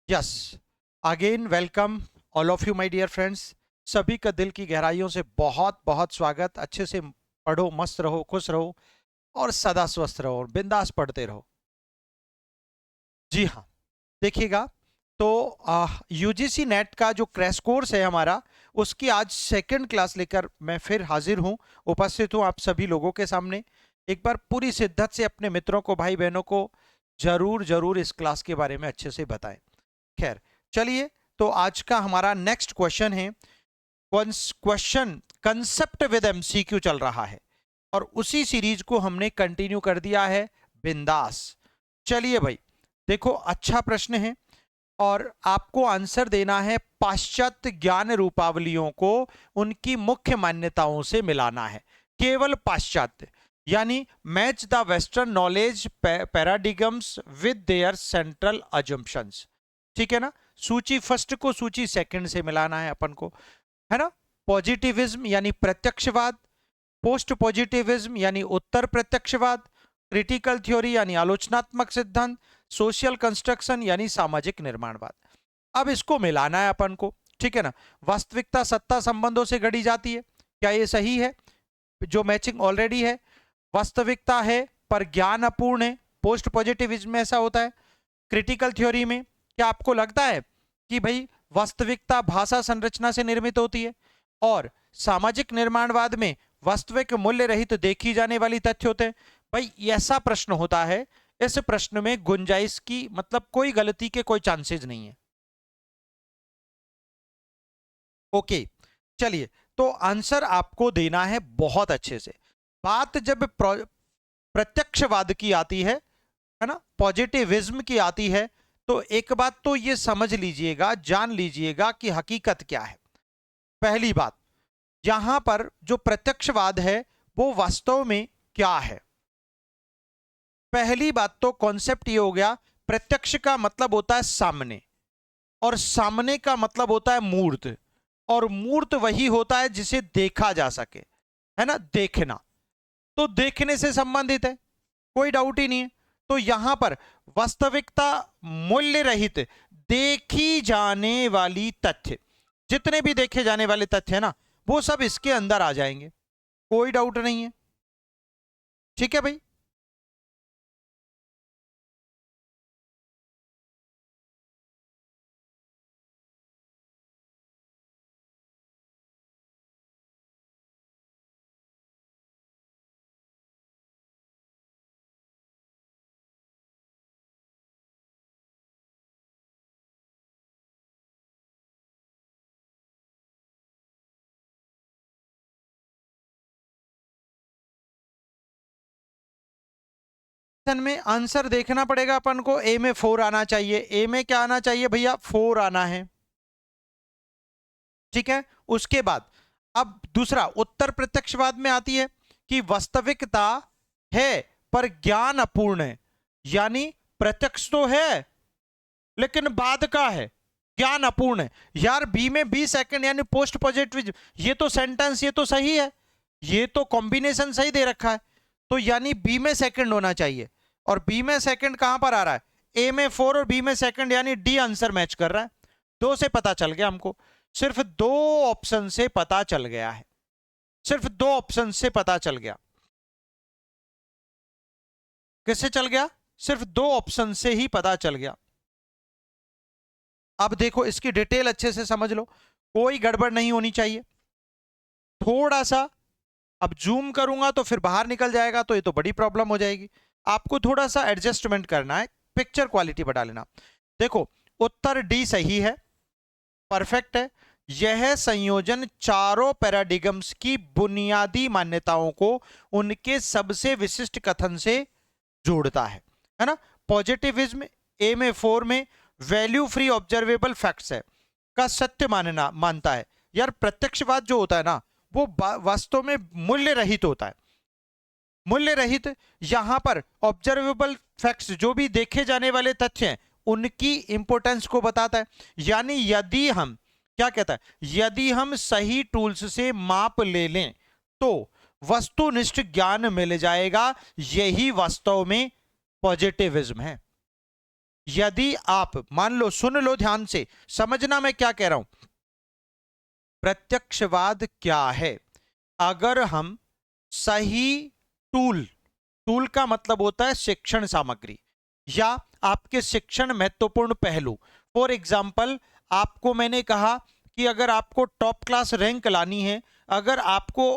Yes, again welcome all of you my dear friends. सभी का दिल की गहराइयों से बहुत बहुत स्वागत। अच्छे से पढ़ो, मस्त रहो, खुश रहो और सदा स्वस्थ रहो और बिंदास पढ़ते रहो। जी हाँ, देखिएगा। तो यूजीसी नेट का जो क्रैश कोर्स है हमारा, उसकी आज सेकंड क्लास लेकर मैं फिर हाजिर हूँ, उपस्थित हूँ आप सभी लोगों के सामने। एक बार पूरी शिद्दत से अपने मित्रों को, भाई बहनों को जरूर जरूर इस क्लास के बारे में अच्छे से बताएं। खैर, चलिए, तो आज का हमारा नेक्स्ट क्वेश्चन है। क्वेश्चन कंसेप्ट विद एमसीक्यू चल रहा है और उसी सीरीज को हमने कंटिन्यू कर दिया है, बिंदास। चलिए भाई, देखो, अच्छा प्रश्न है और आपको आंसर देना है। पाश्चात्य ज्ञान रूपावलियों को उनकी मुख्य मान्यताओं से मिलाना है, केवल पाश्चात्य, यानी match the western knowledge paradigms with their central assumptions. ठीक है ना? सूची फर्स्ट को सूची सेकंड से मिलाना है अपन को, है ना? पॉजिटिविज्म यानी प्रत्यक्षवाद, पोस्ट पॉजिटिविज्म यानी उत्तर प्रत्यक्षवाद, क्रिटिकल थ्योरी यानी आलोचनात्मक सिद्धांत, सोशल कंस्ट्रक्शन यानी सामाजिक निर्माणवाद। अब इसको मिलाना है अपन को, ठीक है ना? वास्तविकता सत्ता संबंधों से गढ़ी जाती है, क्या ये सही है? जो मैचिंग ऑलरेडी है। वास्तविकता है पर ज्ञान अपूर्ण है, पोस्ट पॉजिटिविज्म में ऐसा होता है। क्रिटिकल थ्योरी में क्या आपको लगता है कि भाई वास्तविकता भाषा संरचना से निर्मित होती है? और सामाजिक निर्माणवाद में वास्तविक मूल्य रहित देखी जाने वाली तथ्य होते हैं। भाई ऐसा प्रश्न होता है, इस प्रश्न में गुंजाइश की मतलब कोई गलती के कोई चांसेस नहीं है। ओके, चलिए, तो आंसर आपको देना है बहुत अच्छे से। बात जब प्रत्यक्षवाद की आती है ना, पॉजिटिविज्म की आती है, तो एक बात तो ये समझ लीजिएगा, जान लीजिएगा कि हकीकत क्या है। पहली बात, यहां पर जो प्रत्यक्षवाद है वो वास्तव में क्या है? पहली बात तो कॉन्सेप्ट ये हो गया, प्रत्यक्ष का मतलब होता है सामने, और सामने का मतलब होता है मूर्त, और मूर्त वही होता है जिसे देखा जा सके, है ना? देखना, तो देखने से संबंधित है, कोई डाउट ही नहीं है। तो यहां पर वास्तविकता, मूल्य रहित देखी जाने वाली तथ्य, जितने भी देखे जाने वाले तथ्य है ना, वो सब इसके अंदर आ जाएंगे, कोई डाउट नहीं है। ठीक है भाई? में आंसर देखना पड़ेगा अपन को। ए में 4 आना चाहिए। ए में क्या आना चाहिए भैया? 4 आना है। ठीक है, उसके बाद अब दूसरा उत्तर प्रत्यक्षवाद में आती है कि वास्तविकता है पर ज्ञान अपूर्ण है, यानी प्रत्यक्ष तो है लेकिन बाद का है, ज्ञान अपूर्ण है। यार बी में 20 सेकंड यानी पोस्ट पॉजिटिव, ये तो सेंटेंस, ये तो सही है, ये तो कॉम्बिनेशन सही दे रखा है, तो यानी बी में सेकंड होना चाहिए। और बी में सेकंड कहां पर आ रहा है? ए में 4 और बी में सेकंड, यानी डी आंसर मैच कर रहा है। दो से पता चल गया हमको, सिर्फ दो ऑप्शन से पता चल गया है, सिर्फ दो ऑप्शन से पता चल गया। किससे चल गया? सिर्फ दो ऑप्शन से ही पता चल गया। अब देखो, इसकी डिटेल अच्छे से समझ लो, कोई गड़बड़ नहीं होनी चाहिए। थोड़ा सा अब जूम करूंगा तो फिर बाहर निकल जाएगा, तो ये तो बड़ी प्रॉब्लम हो जाएगी। आपको थोड़ा सा एडजस्टमेंट करना है, पिक्चर क्वालिटी बढ़ा लेना। देखो, उत्तर डी सही है, परफेक्ट है। यह संयोजन चारों पैराडिगम्स की बुनियादी मान्यताओं को उनके सबसे विशिष्ट कथन से जोड़ता है ना? पॉजिटिविज्म ए में 4 में वैल्यू फ्री ऑब्जर्वेबल फैक्ट्स है का सत्य मानता है। यार प्रत्यक्षवाद जो होता है ना, वो वास्तव में मूल्य रहित होता है, मूल्य रहित। यहां पर ऑब्जर्वेबल फैक्ट्स, जो भी देखे जाने वाले तथ्य हैं, उनकी इंपोर्टेंस को बताता है। यानी यदि हम, क्या कहता है, यदि हम सही टूल्स से माप ले लें तो वस्तुनिष्ठ ज्ञान मिल जाएगा। यही वास्तव में पॉजिटिविज्म है। यदि आप मान लो, सुन लो ध्यान से, समझना मैं क्या कह रहा हूं। प्रत्यक्षवाद क्या है? अगर हम सही टूल, टूल का मतलब होता है शिक्षण सामग्री या आपके शिक्षण महत्वपूर्ण पहलू। फॉर एग्जाम्पल, आपको मैंने कहा कि अगर आपको टॉप क्लास रैंक लानी है, अगर आपको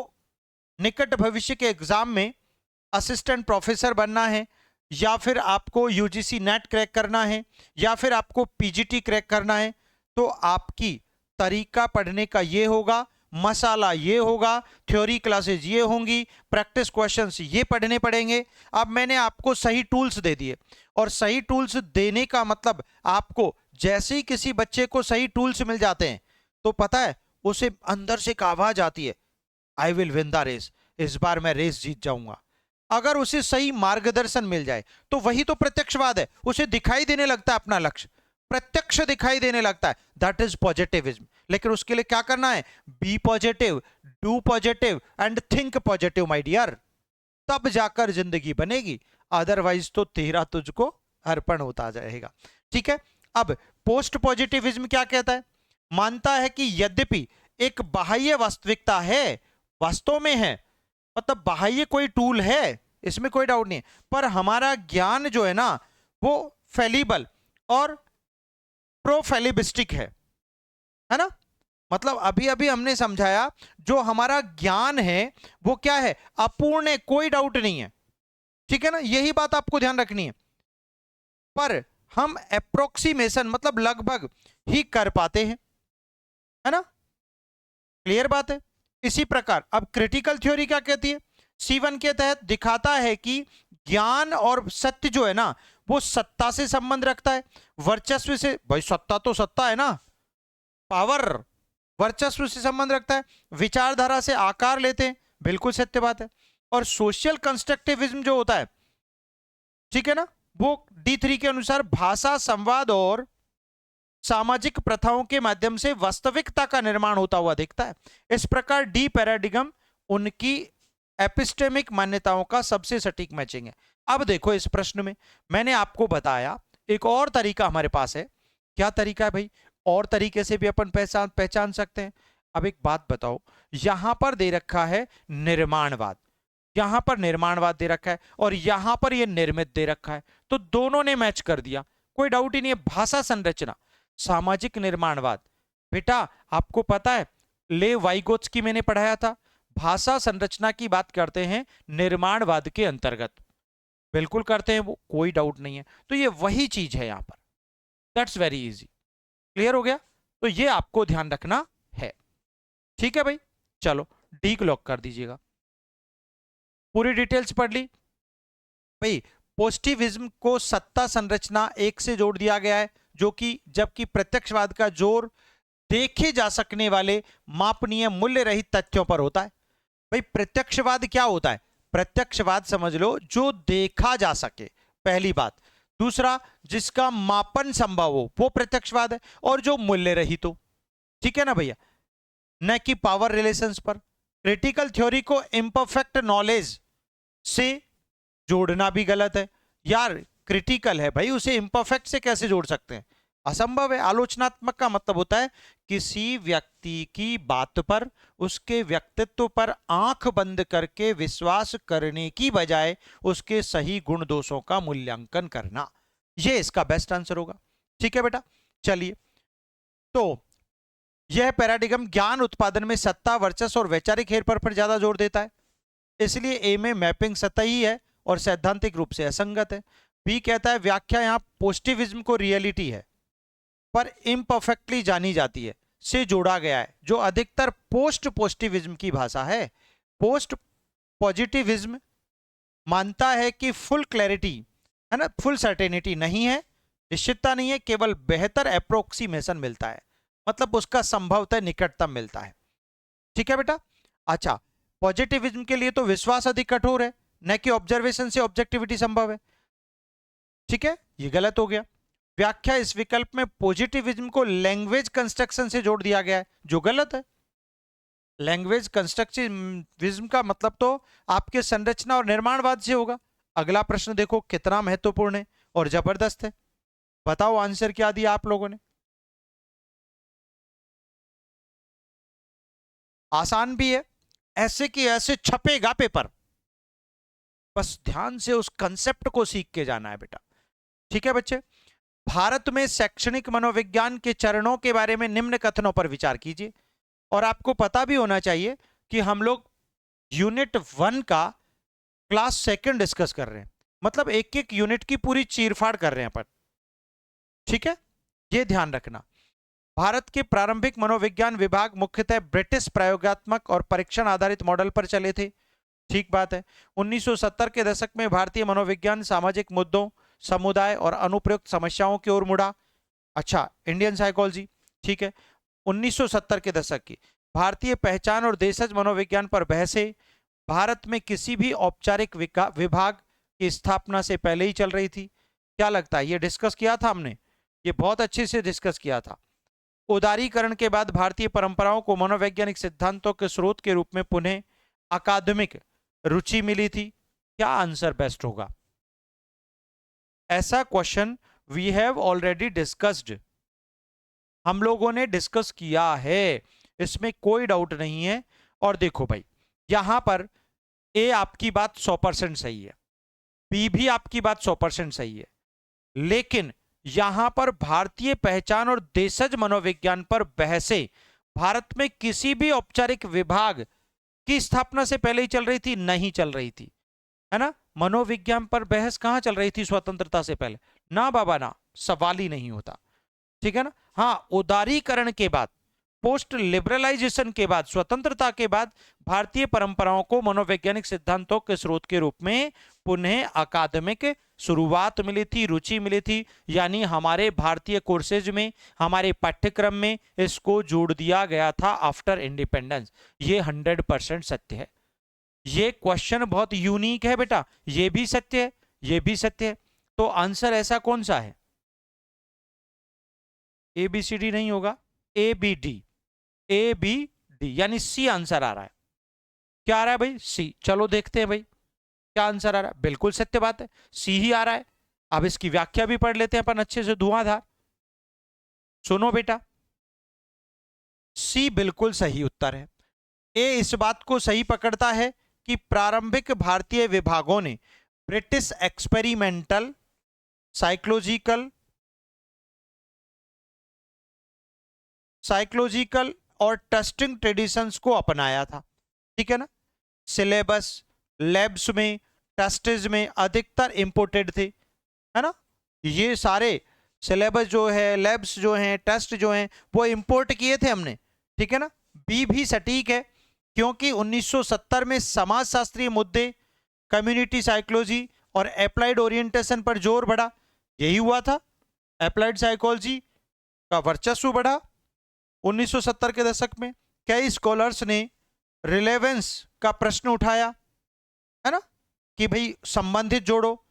निकट भविष्य के एग्जाम में असिस्टेंट प्रोफेसर बनना है, या फिर आपको यूजीसी नेट क्रैक करना है, या फिर आपको पीजीटी क्रैक करना है, तो आपकी तरीका पढ़ने का ये होगा, मसाला ये होगा, थ्योरी क्लासेस ये होंगी, प्रैक्टिस क्वेश्चंस ये पढ़ने पड़ेंगे। अब मैंने आपको सही टूल्स दे दिए, और सही टूल्स देने का मतलब आपको जैसे ही किसी बच्चे को सही टूल्स मिल जाते हैं तो पता है उसे अंदर से एक आवाज आती है, I will win the race, इस बार मैं रेस जीत जाऊंगा। अगर उसे सही मार्गदर्शन मिल जाए तो वही तो प्रत्यक्षवाद है, उसे दिखाई देने लगता है अपना लक्ष्य, प्रत्यक्ष दिखाई देने लगता है, दैट इज पॉजिटिविज्म। लेकिन उसके लिए क्या करना है? Be positive, do positive and think positive my dear, तब जाकर जिंदगी बनेगी, अदरवाइज तो तेरा तुझको अर्पण होता जाएगा। ठीक है। अब पोस्ट पॉजिटिविज्म क्या कहता है? मानता है कि यद्यपि एक बाह्य वास्तविकता है, वास्तव में है, मतलब बाह्य कोई टूल है, इसमें कोई डाउट नहीं है, पर हमारा ज्ञान जो है ना वो फेलिबल और प्रोफेलिबिस्टिक है ना। मतलब अभी अभी हमने समझाया, जो हमारा ज्ञान है वो क्या है? अपूर्ण है, कोई डाउट नहीं है। ठीक है ना, यही बात आपको ध्यान रखनी है। पर हम अप्रोक्सीमेशन मतलब लगभग ही कर पाते हैं, है ना। क्लियर बात है। इसी प्रकार अब क्रिटिकल थ्योरी क्या कहती है? C1 के तहत दिखाता है कि ज्ञान और सत्य जो है ना वो सत्ता से संबंध रखता है, वर्चस्व से। भाई सत्ता तो सत्ता है ना, पावर, वर्चस्व से संबंध रखता है, विचारधारा से आकार लेते हैं, बिल्कुल सत्य बात है। और सोशल कंस्ट्रक्टिविज्म जो होता है, ठीक है ना, वो D3 के अनुसार भाषा, संवाद और सामाजिक प्रथाओं के माध्यम से वास्तविकता का निर्माण होता हुआ दिखता है। इस प्रकार डी पैराडिगम उनकी एपिस्टेमिक मान्यताओं का सबसे सटीक मैचिंग है। अब देखो इस प्रश्न में मैंने आपको बताया एक और तरीका हमारे पास है। क्या तरीका है भाई? और तरीके से भी अपन पहचान सकते हैं। अब एक बात बताओ, यहां पर दे रखा है निर्माणवाद, यहां पर निर्माणवाद दे रखा है, और यहां पर यह निर्मित दे रखा है, तो दोनों ने मैच कर दिया, कोई डाउट ही नहीं है। भाषा संरचना, सामाजिक निर्माणवाद, बेटा आपको पता है ले वाइगोत्स्की मैंने पढ़ाया था, भाषा संरचना की बात करते हैं निर्माणवाद के अंतर्गत, बिल्कुल करते हैं वो, कोई डाउट नहीं है। तो ये वही चीज है यहां पर, दैट्स वेरी इजी। क्लियर हो गया? तो ये आपको ध्यान रखना है। ठीक है भाई, चलो डी को लॉक कर दीजिएगा। पूरी डिटेल्स पढ़ ली भाई। पोस्टिविज्म को सत्ता संरचना एक से जोड़ दिया गया है, जो कि जबकि प्रत्यक्षवाद का जोर देखे जा सकने वाले मापनीय मूल्य रहित तथ्यों पर होता है। भाई प्रत्यक्षवाद क्या होता है? प्रत्यक्षवाद समझ लो जो देखा जा सके, पहली बात। दूसरा, जिसका मापन संभव हो वो प्रत्यक्षवाद है, और जो मूल्य रहित हो। ठीक है ना भैया, न कि पावर रिलेशंस पर। क्रिटिकल थ्योरी को इम्परफेक्ट नॉलेज से जोड़ना भी गलत है यार। क्रिटिकल है भाई, उसे इम्परफेक्ट से कैसे जोड़ सकते हैं? असंभव है। आलोचनात्मक का मतलब होता है किसी व्यक्ति की बात पर, उसके व्यक्तित्व पर आंख बंद करके विश्वास करने की बजाय उसके सही गुण दोषों का मूल्यांकन करना। यह इसका बेस्ट आंसर होगा। ठीक है बेटा, चलिए। तो यह पैराडिगम ज्ञान उत्पादन में सत्ता, वर्चस्व और वैचारिक हेरफेर पर ज्यादा जोर देता है, इसलिए ए में मैपिंग सतही है और सैद्धांतिक रूप से असंगत है। बी कहता है व्याख्या यहां पोस्टिविज्म को रियलिटी है पर इम्परफेक्टली जानी जाती है से जोड़ा गया है, जो अधिकतर पोस्ट पोस्टिविज्म की भाषा है। पोस्ट पॉजिटिविज्म मानता है कि फुल क्लैरिटी है ना, फुल सर्टेनिटी नहीं है, निश्चितता नहीं है, केवल बेहतर अप्रोक्सीमेशन मिलता है, मतलब उसका संभवतः निकटतम मिलता है। ठीक है बेटा। अच्छा, पॉजिटिविज्म के लिए तो विश्वास अधिक कठोर है, न कि ऑब्जर्वेशन से ऑब्जेक्टिविटी संभव है। ठीक है, ये गलत हो गया। व्याख्या इस विकल्प में पॉजिटिविज्म को लैंग्वेज कंस्ट्रक्शन से जोड़ दिया गया है, जो गलत है। लैंग्वेज कंस्ट्रक्टिविज्म का मतलब तो आपके संरचना और निर्माणवाद से होगा। अगला प्रश्न देखो कितना महत्वपूर्ण है और जबरदस्त है। बताओ आंसर क्या दिया आप लोगों ने? आसान भी है, ऐसे कि ऐसे छपेगा पेपर, बस ध्यान से उस कंसेप्ट को सीख के जाना है बेटा। ठीक है बच्चे। भारत में शैक्षणिक मनोविज्ञान के चरणों के बारे में निम्न कथनों पर विचार कीजिए। और आपको पता भी होना चाहिए कि हम लोग यूनिट 1 का क्लास सेकंड डिस्कस कर रहे हैं, मतलब एक एक यूनिट की पूरी चीरफाड़ कर रहे हैं अपन। ठीक है, ये ध्यान रखना। भारत के प्रारंभिक मनोविज्ञान विभाग मुख्यतः ब्रिटिश प्रयोगात्मक और परीक्षण आधारित मॉडल पर चले थे। ठीक बात है। 1970 के दशक में भारतीय मनोविज्ञान सामाजिक मुद्दों, समुदाय और अनुप्रयुक्त समस्याओं की ओर मुड़ा। अच्छा, इंडियन साइकोलॉजी। ठीक है। 1970 के दशक की भारतीय पहचान और देशज मनोविज्ञान पर बहसें भारत में किसी भी औपचारिक विभाग की स्थापना से पहले ही चल रही थी। क्या लगता है, ये डिस्कस किया था हमने? ये बहुत अच्छे से डिस्कस किया था। उदारीकरण के बाद भारतीय परंपराओं को मनोवैज्ञानिक सिद्धांतों के स्रोत के रूप में पुनः अकादमिक रुचि मिली थी। क्या आंसर बेस्ट होगा? ऐसा question we have already discussed, हम लोगों ने डिस्कस किया है, इसमें कोई डाउट नहीं है। और देखो भाई, यहां पर ए आपकी बात 100% सही है, बी भी आपकी बात 100% सही है, लेकिन यहां पर भारतीय पहचान और देशज मनोविज्ञान पर बहसें भारत में किसी भी औपचारिक विभाग की स्थापना से पहले ही चल रही थी? नहीं चल रही थी, है ना। मनोविज्ञान पर बहस कहां चल रही थी स्वतंत्रता से पहले? ना बाबा ना, सवाल ही नहीं होता। ठीक है ना। हाँ, उदारीकरण के बाद, पोस्ट लिबरलाइजेशन के बाद, स्वतंत्रता के बाद भारतीय परंपराओं को मनोवैज्ञानिक सिद्धांतों के स्रोत के रूप में पुनः अकादमिक शुरुआत मिली थी, रुचि मिली थी। यानी हमारे भारतीय कोर्सेज में, हमारे पाठ्यक्रम में इसको जोड़ दिया गया था आफ्टर इंडिपेंडेंस। ये 100% सत्य है। ये क्वेश्चन बहुत यूनिक है बेटा, ये भी सत्य है, ये भी सत्य है। तो आंसर ऐसा कौन सा है? ए बी सी डी नहीं होगा, A B D, A B D, यानी सी आंसर आ रहा है। क्या आ रहा है भाई? सी। चलो देखते हैं भाई क्या आंसर आ रहा है। बिल्कुल सत्य बात है, सी ही आ रहा है। अब इसकी व्याख्या भी पढ़ लेते हैं अपन अच्छे से, धुआंधार। सुनो बेटा, सी बिल्कुल सही उत्तर है। ए इस बात को सही पकड़ता है कि प्रारंभिक भारतीय विभागों ने ब्रिटिश एक्सपेरिमेंटल, साइकोलॉजिकल साइकोलॉजिकल और टेस्टिंग ट्रेडिशंस को अपनाया था। ठीक है ना। सिलेबस, लैब्स में, टेस्टेज में अधिकतर इंपोर्टेड थे, है ना। ये सारे सिलेबस जो है, लैब्स जो हैं, टेस्ट जो हैं, वो इंपोर्ट किए थे हमने। ठीक है ना। बी भी सटीक है, क्योंकि 1970 में समाजशास्त्रीय मुद्दे, कम्युनिटी साइकोलॉजी और अप्लाइड ओरिएंटेशन पर जोर बढ़ा। यही हुआ था, अप्लाइड साइकोलॉजी का वर्चस्व बढ़ा 1970 के दशक में। कई स्कॉलर्स ने रिलेवेंस का प्रश्न उठाया, है ना, कि भाई संबंधित जोड़ो।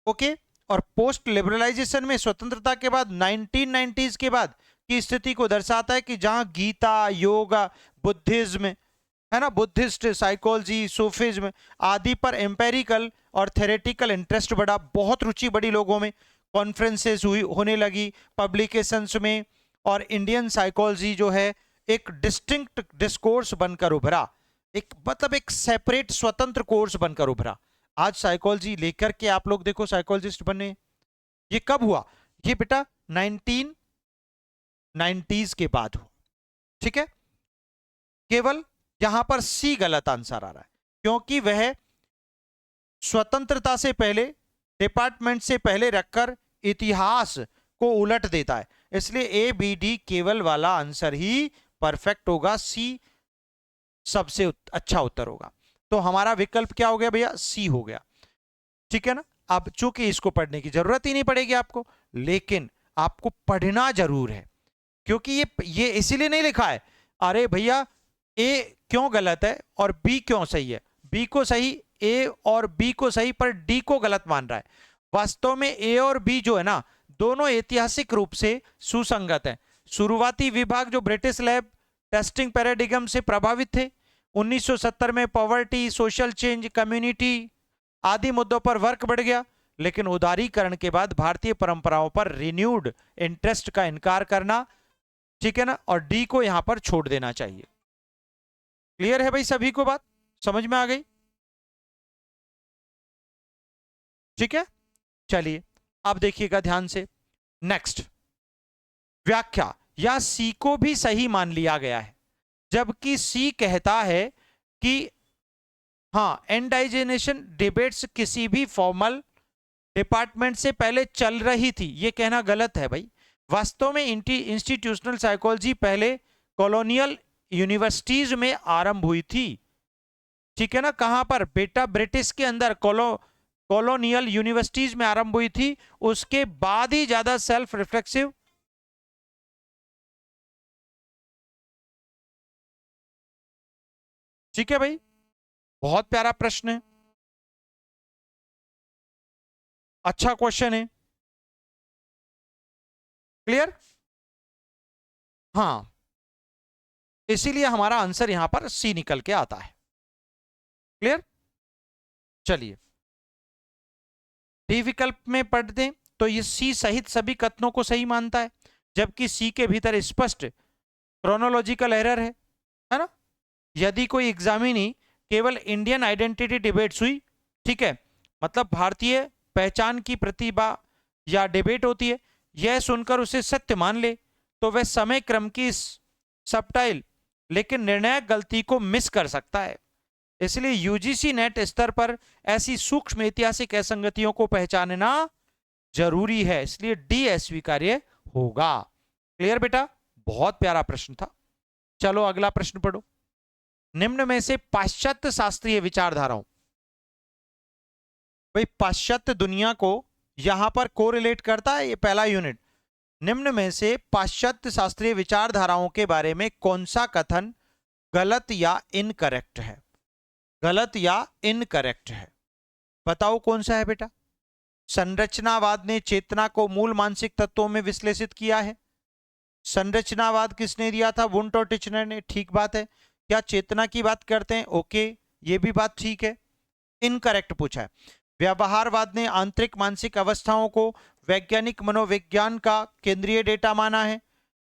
ओके। और पोस्ट लिबरलाइजेशन में स्वतंत्रता के बाद 1990s के बाद की स्थिति को दर्शाता है कि जहां गीता, योगा, बुद्धिज्म, है ना, बुद्धिस्ट साइकोलॉजी, सूफिज्म आदि पर एम्पेरिकल और थेरेटिकल इंटरेस्ट बढ़ा, बहुत रुचि बढ़ी लोगों में। कॉन्फ्रेंसेस हुई होने लगी पब्लिकेशंस में, और इंडियन साइकोलॉजी जो है एक डिस्टिंक्ट डिस्कोर्स बनकर उभरा, एक मतलब एक सेपरेट स्वतंत्र कोर्स बनकर उभरा। आज साइकोलॉजी लेकर के आप लोग देखो साइकोलॉजिस्ट बने। ये कब हुआ? ये बेटा 1990s के बाद हुआ। ठीक है। केवल यहां पर सी गलत आंसर आ रहा है, क्योंकि वह स्वतंत्रता से पहले, डिपार्टमेंट से पहले रखकर इतिहास को उलट देता है। इसलिए ए बी डी केवल वाला आंसर ही परफेक्ट होगा, सी सबसे अच्छा उत्तर होगा। तो हमारा विकल्प क्या हो गया भैया? सी हो गया। ठीक है ना। अब चूंकि इसको पढ़ने की जरूरत ही नहीं पड़ेगी आपको, लेकिन आपको पढ़ना जरूर है, क्योंकि ये इसीलिए नहीं लिखा है अरे भैया ए क्यों गलत है और बी क्यों सही है। बी को सही, ए और बी को सही, पर डी को गलत मान रहा है। वास्तव में ए और बी जो है ना, दोनों ऐतिहासिक रूप से सुसंगत हैं। शुरुआती विभाग जो ब्रिटिश लैब टेस्टिंग पैराडिगम से प्रभावित थे, 1970 में पॉवर्टी, सोशल चेंज, कम्युनिटी आदि मुद्दों पर वर्क बढ़ गया। लेकिन उदारीकरण के बाद भारतीय परंपराओं पर रिन्यूड इंटरेस्ट का इनकार करना, ठीक है ना, और डी को यहां पर छोड़ देना चाहिए। क्लियर है भाई सभी को, बात समझ में आ गई? ठीक है, चलिए अब देखिएगा ध्यान से। नेक्स्ट व्याख्या, या सी को भी सही मान लिया गया है, जबकि सी कहता है कि हाँ, इंडाइजेनेशन डिबेट्स किसी भी फॉर्मल डिपार्टमेंट से पहले चल रही थी। ये कहना गलत है भाई। वास्तव में इंस्टीट्यूशनल साइकोलॉजी पहले कॉलोनियल यूनिवर्सिटीज में आरंभ हुई थी, ठीक है ना। कहां पर बेटा? ब्रिटिश के अंदर कॉलोनियल यूनिवर्सिटीज में आरंभ हुई थी, उसके बाद ही ज्यादा सेल्फ रिफ्लेक्सिव ठीक है भाई, बहुत प्यारा प्रश्न है, अच्छा क्वेश्चन है। क्लियर? हाँ, इसीलिए हमारा आंसर यहां पर सी निकल के आता है। क्लियर? चलिए डी विकल्प में पढ़ दें तो ये सी सहित सभी कथनों को सही मानता है, जबकि सी के भीतर स्पष्ट क्रोनोलॉजिकल एरर है ना। यदि कोई एग्जामिनी केवल इंडियन आइडेंटिटी डिबेट्स हुई, ठीक है, मतलब भारतीय पहचान की प्रतिभा या डिबेट होती है, यह सुनकर उसे सत्य मान ले, तो वह समय क्रम की सबटाइल लेकिन निर्णायक गलती को मिस कर सकता है। इसलिए यूजीसी नेट स्तर पर ऐसी सूक्ष्म ऐतिहासिक असंगतियों को पहचानना जरूरी है, इसलिए डी अस्वीकार्य होगा। क्लियर बेटा? बहुत प्यारा प्रश्न था। चलो अगला प्रश्न पढ़ो। निम्न में से पाश्चात्य शास्त्रीय विचारधाराओं, भाई पाश्चात्य दुनिया को यहां पर कोरिलेट करता है ये पहला यूनिट। निम्न में से पाश्चात्य शास्त्रीय विचारधाराओं के बारे में कौन सा कथन गलत या इनकरेक्ट है? गलत या इनकरेक्ट है, बताओ कौन सा है बेटा? संरचनावाद ने चेतना को मूल मानसिक तत्वों में विश्लेषित किया है। संरचनावाद किसने दिया था? वुंट और टिचनर ने। ठीक बात है। क्या चेतना की बात करते हैं? ओके, ये भी बात ठीक है। इनकरेक्ट पूछा है। व्यवहारवाद ने आंतरिक मानसिक अवस्थाओं को वैज्ञानिक मनोविज्ञान का केंद्रीय डेटा माना है।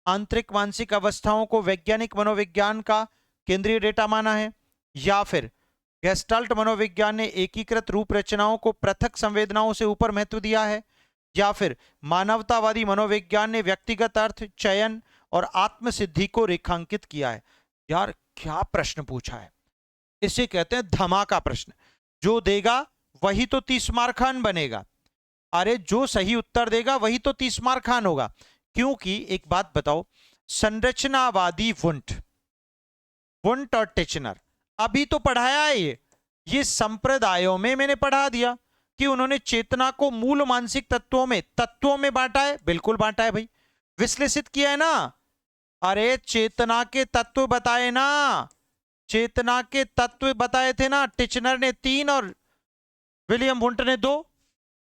आंतरिक मानसिक अवस्थाओं को वैज्ञानिक मनोविज्ञान का केंद्रीय डेटा माना है। या फिर गेस्टाल्ट मनोविज्ञान ने एकीकृत रूप रचनाओं को पृथक संवेदनाओं से ऊपर महत्व दिया है। या फिर मानवतावादी मनोविज्ञान ने व्यक्तिगत अर्थ, चयन और आत्मसिद्धि को रेखांकित किया है। यार क्या प्रश्न पूछा है, इसे कहते हैं धमाका प्रश्न। जो देगा वही तो 30 मार्क खान बनेगा। अरे जो सही उत्तर देगा वही तो 30 मार्क खान होगा। क्योंकि एक बात बताओ, संरचनावादी वुंट और टिचनर अभी तो पढ़ाया है। ये संप्रदायों में मैंने पढ़ा दिया कि उन्होंने चेतना को मूल मानसिक तत्वों में बांटा है। बिल्कुल बांटा है भाई, विश्लेषित किया है ना। अरे चेतना के तत्व बताए ना, चेतना के तत्व बताए थे ना। टिचनर ने 3 और विलियम वुंट ने 2,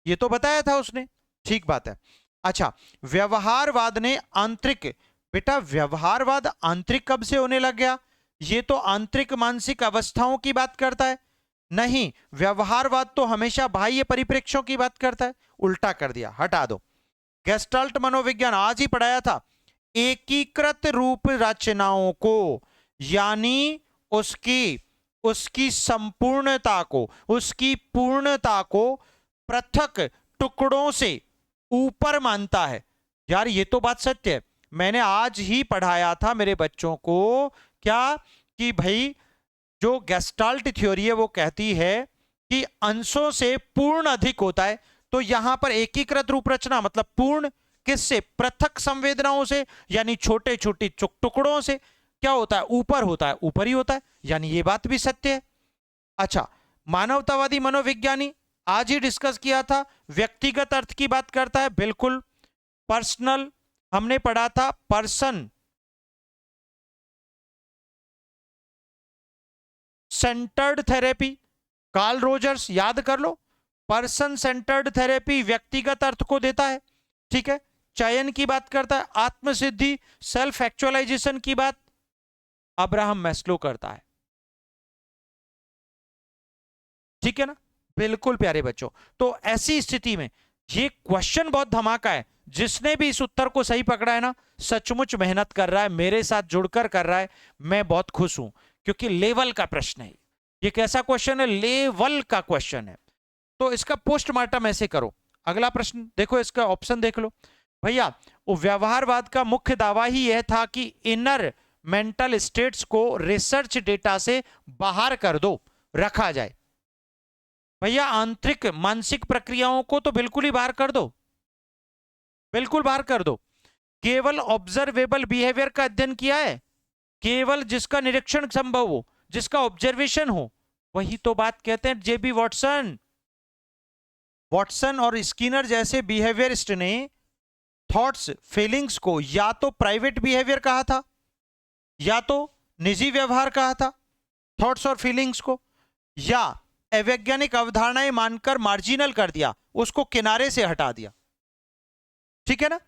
ये तो बताया था उसने। ठीक बात है। अच्छा, व्यवहारवाद ने आंतरिक, बेटा व्यवहारवाद आंतरिक कब से होने लग गया? ये तो आंतरिक मानसिक अवस्थाओं की बात करता है। नहीं, व्यवहारवाद तो हमेशा बाह्य परिप्रेक्ष्यों की बात करता है। उल्टा कर दिया, हटा दो। गेस्टाल्ट मनोविज्ञान आज ही पढ़ाया था। एकीकृत रूप रचनाओं को, यानी उसकी संपूर्णता को, उसकी पूर्णता को पृथक टुकड़ों से ऊपर मानता है। यार ये तो बात सत्य है। मैंने आज ही पढ़ाया था मेरे बच्चों को, क्या कि भाई जो गेस्टाल्ट थ्योरी है वो कहती है कि अंशों से पूर्ण अधिक होता है। तो यहां पर एकीकृत रूप रचना मतलब पूर्ण किससे? पृथक संवेदनाओं से, यानी छोटे छोटे टुकड़ों से। क्या होता है? ऊपर होता है, ऊपर ही होता है, यानी ये बात भी सत्य है। अच्छा, मानवतावादी मनोविज्ञानी आज ही डिस्कस किया था, व्यक्तिगत अर्थ की बात करता है। बिल्कुल। पर्सनल हमने पढ़ा था, person centred therapy, Carl Rogers, याद कर लो। पर्सन सेंटर्ड थेरेपी व्यक्तिगत अर्थ को देता है, ठीक है। चयन की बात करता है, आत्मसिद्धि सेल्फ एक्चुअलाइजेशन की बात अब्राहम मैस्लो करता है, ठीक है ना। बिल्कुल प्यारे बच्चों। तो ऐसी स्थिति में ये क्वेश्चन बहुत धमाका है। जिसने भी इस उत्तर को सही पकड़ा है ना, सचमुच मेहनत कर रहा है, मेरे साथ जुड़कर कर रहा है। मैं बहुत खुश हूं क्योंकि लेवल का प्रश्न है ये। कैसा क्वेश्चन है? लेवल का क्वेश्चन है। तो इसका पोस्टमार्टम ऐसे करो। अगला प्रश्न देखो, इसका ऑप्शन देख लो भैया। व्यवहारवाद का मुख्य दावा ही यह था कि इनर मेंटल स्टेट्स को रिसर्च डेटा से बाहर कर दो, रखा जाए। भैया आंतरिक मानसिक प्रक्रियाओं को तो बिल्कुल ही बाहर कर दो, बिल्कुल बाहर कर दो। केवल ऑब्जर्वेबल बिहेवियर का अध्ययन किया है, केवल जिसका निरीक्षण संभव हो, जिसका ऑब्जर्वेशन हो, वही तो बात कहते हैं जेबी वॉटसन। वॉटसन और स्किनर जैसे बिहेवियरिस्ट ने थॉट्स फीलिंग्स को या तो प्राइवेट बिहेवियर कहा था या तो निजी व्यवहार कहा था, थॉट्स और फीलिंग्स को, या अवैज्ञानिक अवधारणाएं मानकर मार्जिनल कर दिया, उसको किनारे से हटा दिया। ठीक है ना?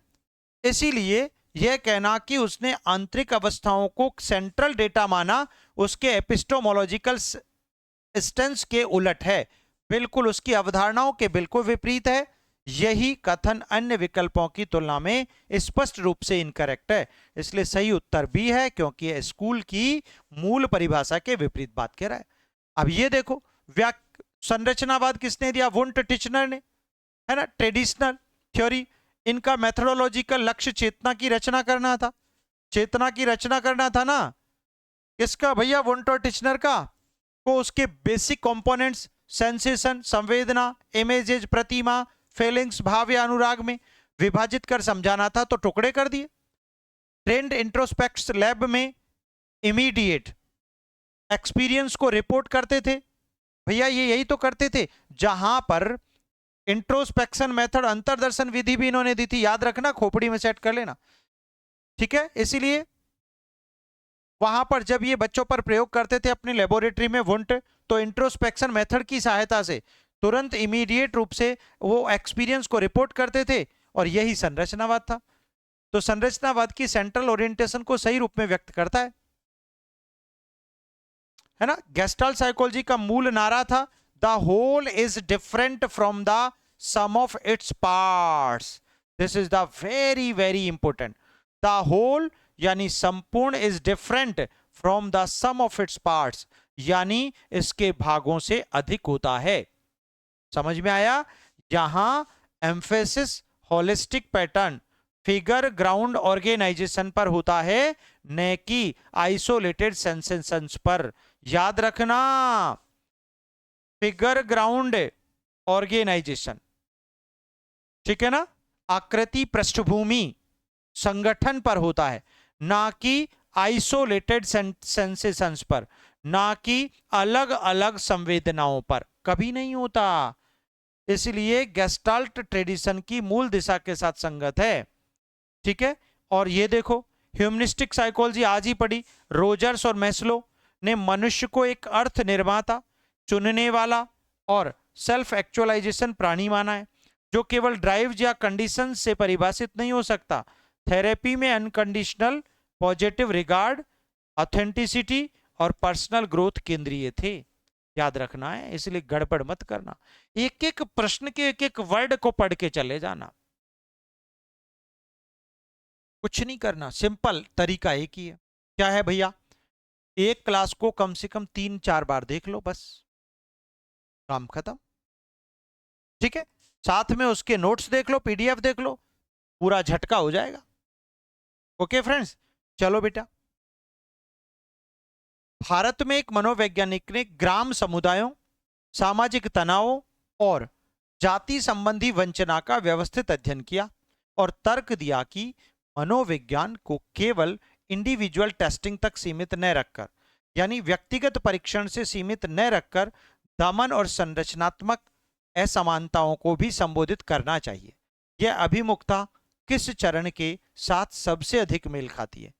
इसीलिए यह कहना कि उसने आंतरिक अवस्थाओं को सेंट्रल डेटा माना, उसके एपिस्टोमोलॉजिकल स्टेंस के उलट है, बिल्कुल उसकी अवधारणाओं के बिल्कुल विपरीत है। यही कथन अन्य विकल्पों की तुलना में स्पष्ट रूप से इनकरेक्ट है। इसलिए सही उत्तर बी है, क्योंकि यह स्कूल की मूल परिभाषा के विपरीत बात कह रहा है। अब ये देखो, संरचनावाद किसने दिया? वुंट टिचनर ने, है ना? ट्रेडिशनल थ्योरी, इनका मेथोडोलॉजिकल लक्ष्य चेतना की रचना करना था। चेतना की रचना करना था ना किसका भैया? वुंट और टिचनर का। को उसके बेसिक कंपोनेंट्स, सेंसेशन, संवेदना, इमेजेज, प्रतिमा, फीलिंग्स, भाव या अनुराग में विभाजित कर समझाना था, तो टुकड़े कर दिए। ट्रेंड इंट्रोस्पेक्ट्स लैब में इमीडिएट एक्सपीरियंस को रिपोर्ट करते थे भैया, ये यही तो करते थे। जहां पर इंट्रोस्पेक्शन मेथड, अंतर्दर्शन विधि भी इन्होंने दी थी, याद रखना, खोपड़ी में सेट कर लेना। ठीक है? इसीलिए वहां पर जब ये बच्चों पर प्रयोग करते थे अपनी लेबोरेटरी में वुंट, तो इंट्रोस्पेक्शन मेथड की सहायता से तुरंत इमीडिएट रूप से वो एक्सपीरियंस को रिपोर्ट करते थे, और यही संरचनावाद था। तो संरचनावाद की सेंट्रल ओरिएंटेशन को सही रूप में व्यक्त करता है ना? गेस्टाल्ट साइकोलॉजी का मूल नारा था, the whole is different from the sum of its parts. This is the very very important. The whole यानी संपूर्ण, is different from the sum of its parts, यानी इसके भागों से अधिक होता है। समझ में आया? यहां emphasis holistic pattern, figure ground organization पर होता है, न कि आइसोलेटेड सेंसेशंस पर। याद रखना, फिगर ग्राउंड ऑर्गेनाइजेशन, ठीक है ना, आकृति पृष्ठभूमि संगठन पर होता है, ना कि आइसोलेटेड सेंसेशंस पर, ना कि अलग अलग संवेदनाओं पर। कभी नहीं होता। इसलिए गेस्टाल्ट ट्रेडिशन की मूल दिशा के साथ संगत है। ठीक है? और ये देखो, ह्यूमनिस्टिक साइकोलॉजी आज ही पढ़ी, रोजर्स और मैस्लो ने मनुष्य को एक अर्थ निर्माता, चुनने वाला और सेल्फ एक्चुअलाइजेशन प्राणी माना है, जो केवल ड्राइव या कंडीशन से परिभाषित नहीं हो सकता। थेरेपी में अनकंडीशनल पॉजिटिव रिगार्ड, ऑथेंटिसिटी और पर्सनल ग्रोथ केंद्रीय थे। याद रखना है, इसलिए गड़बड़ मत करना। एक एक प्रश्न के एक एक वर्ड को पढ़ के चले जाना, कुछ नहीं करना। सिंपल तरीका एक ही है। क्या है भैया? एक क्लास को कम से कम 3-4 बार देख लो, बस काम खत्म। ठीक है? साथ में उसके नोट्स देख लो, पीडीएफ देख लो, पूरा झटका हो जाएगा। ओके फ्रेंड्स, चलो बेटा। भारत में एक मनोवैज्ञानिक ने ग्राम समुदायों, सामाजिक तनावों और जाति संबंधी वंचना का व्यवस्थित अध्ययन किया और तर्क दिया कि मनोविज्ञान को केवल इंडिविजुअल टेस्टिंग तक सीमित न रखकर, यानी व्यक्तिगत परीक्षण से सीमित न रखकर, दमन और संरचनात्मक असमानताओं को भी संबोधित करना चाहिए। यह अभिमुखता किस चरण के साथ सबसे अधिक मेल खाती है?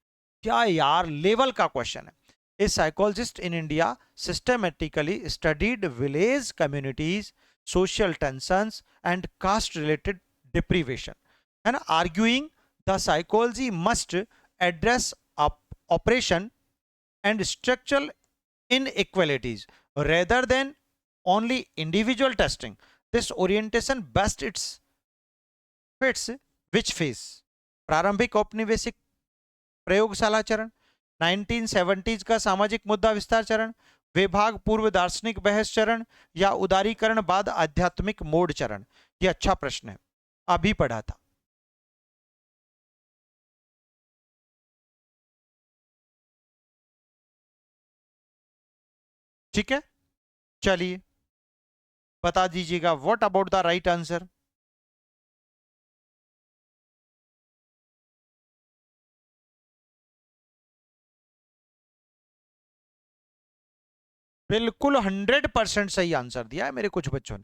क्या यार, लेवल का क्वेश्चन है। A psychologist in India systematically studied village communities, social tensions and caste-related deprivation, है ना, arguing the psychology must address oppression and structural inequalities rather than only individual testing. This orientation best its fits which phase? प्रारंभिक औपनिवेशिक प्रयोगशाला चरण, 1970s का सामाजिक मुद्दा विस्तार चरण, विभाग पूर्व दार्शनिक बहस चरण, या उदारीकरण बाद आध्यात्मिक मोड़ चरण? ये अच्छा प्रश्न है, अभी पढ़ा था। ठीक है, चलिए बता दीजिएगा what about the right answer. बिल्कुल 100% सही आंसर दिया है मेरे कुछ बच्चों ने।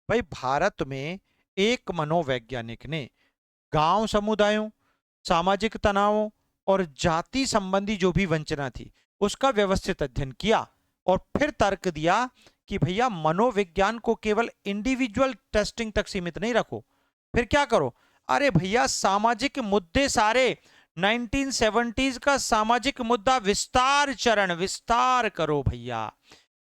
भाई भारत में एक मनोवैज्ञानिक ने गांव समुदायों, सामाजिक तनावों और जाति संबंधी जो भी वंचना थी उसका व्यवस्थित अध्ययन किया और फिर तर्क दिया कि भैया मनोविज्ञान को केवल इंडिविजुअल टेस्टिंग तक सीमित नहीं रखो, फिर क्या करो? अरे भैया सामाजिक मुद्दे सारे 1970s का सामाजिक मुद्दा विस्तार चरण विस्तार करो भैया,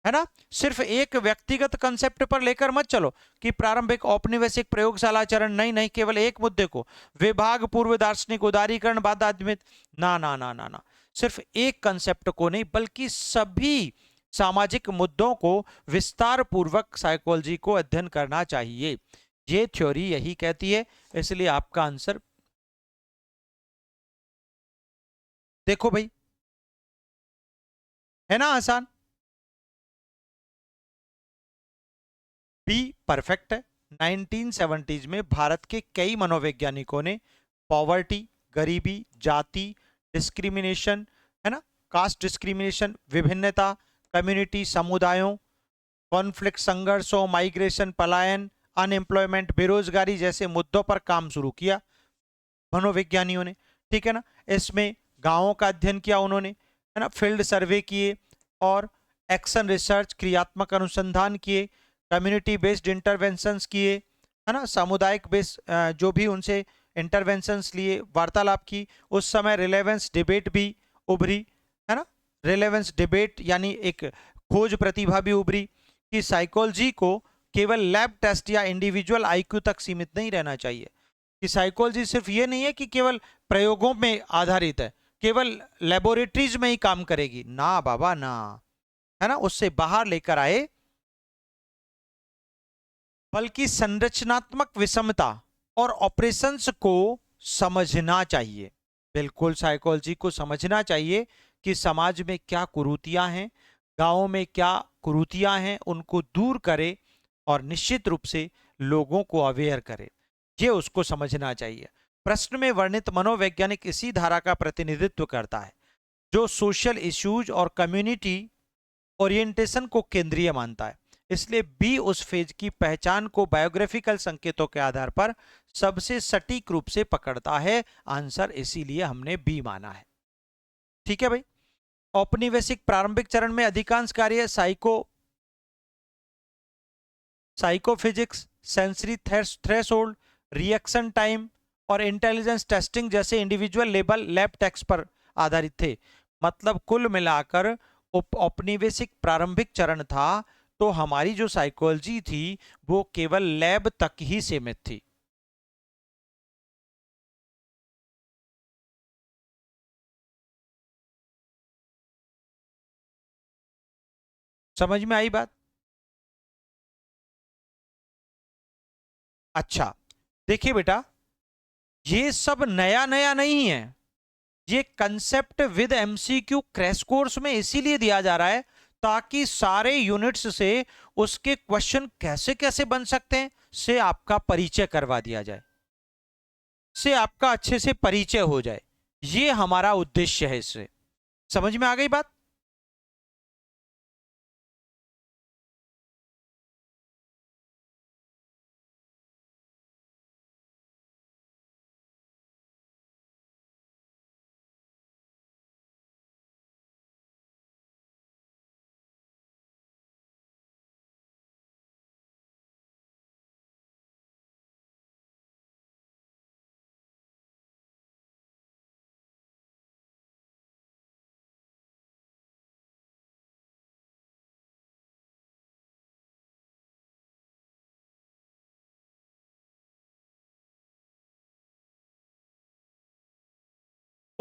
है ना? सिर्फ एक व्यक्तिगत कंसेप्ट पर लेकर मत चलो कि प्रारंभिक औपनिवेशिक प्रयोगशाला चरण, नहीं नहीं, केवल एक मुद्दे को, विभाग पूर्व दार्शनिक उदारीकरण बाद आध्यात्मिक, ना ना ना ना ना, सिर्फ एक कंसेप्ट को नहीं बल्कि सभी सामाजिक मुद्दों को विस्तार पूर्वक साइकोलॉजी को अध्ययन करना चाहिए, ये थ्योरी यही कहती है। इसलिए आपका आंसर देखो भाई, है ना आसान? बी परफेक्ट है। 1970s में भारत के कई मनोवैज्ञानिकों ने पॉवर्टी, गरीबी, जाति, डिस्क्रिमिनेशन, है ना, कास्ट डिस्क्रिमिनेशन, विभिन्नता, कम्युनिटी, समुदायों, कॉन्फ्लिक्ट, संघर्षों, माइग्रेशन, पलायन, अनएम्प्लॉयमेंट, बेरोजगारी जैसे मुद्दों पर काम शुरू किया मनोविज्ञानियों ने। ठीक है ना? इसमें गांवों का अध्ययन किया उन्होंने, है ना, फील्ड सर्वे किए और एक्शन रिसर्च, क्रियात्मक अनुसंधान किए, कम्युनिटी बेस्ड इंटरवेंशंस किए, है ना, सामुदायिक बेस्ड जो भी उनसे इंटरवेंशंस लिए, वार्तालाप की। उस समय रिलेवेंस डिबेट भी उभरी, है ना, रिलेवेंस डिबेट यानी एक खोज प्रतिभा भी उभरी कि साइकोलॉजी को केवल लैब टेस्ट या इंडिविजुअल आईक्यू तक सीमित नहीं रहना चाहिए, कि साइकोलॉजी सिर्फ ये नहीं है कि केवल प्रयोगों में आधारित है, केवल लेबोरेटरीज में ही काम करेगी, ना बाबा ना, है ना, उससे बाहर लेकर आए, बल्कि संरचनात्मक विषमता और ऑपरेशंस को समझना चाहिए। बिल्कुल साइकोलॉजी को समझना चाहिए कि समाज में क्या कुरीतियां हैं, गांवों में क्या कुरीतियां हैं, उनको दूर करे और निश्चित रूप से लोगों को अवेयर करे, ये उसको समझना चाहिए। प्रश्न में वर्णित मनोवैज्ञानिक इसी धारा का प्रतिनिधित्व करता है जो सोशल इश्यूज और कम्युनिटी ओरिएंटेशन को केंद्रीय मानता है। इसलिए बी उस फेज की पहचान को बायोग्राफिकल संकेतों के आधार पर सबसे सटीक रूप से पकड़ता है। आंसर इसीलिए हमने बी माना है। ठीक है भाई। औपनिवेशिक प्रारंभिक चरण में अधिकांश कार्य psychophysics, sensory threshold, reaction time और इंटेलिजेंस टेस्टिंग जैसे इंडिविजुअल लेबल लैब टेक्स्ट पर आधारित थे। मतलब कुल मिलाकर औपनिवेशिक प्रारंभिक चरण था तो हमारी जो साइकोलॉजी थी वो केवल लैब तक ही सीमित थी। समझ में आई बात? अच्छा, देखिए बेटा, ये सब नया नया नहीं है, ये concept with MCQ crash course में इसीलिए दिया जा रहा है ताकि सारे यूनिट्स से उसके क्वेश्चन कैसे कैसे बन सकते हैं से आपका परिचय करवा दिया जाए, से आपका अच्छे से परिचय हो जाए। ये हमारा उद्देश्य है इससे। समझ में आ गई बात?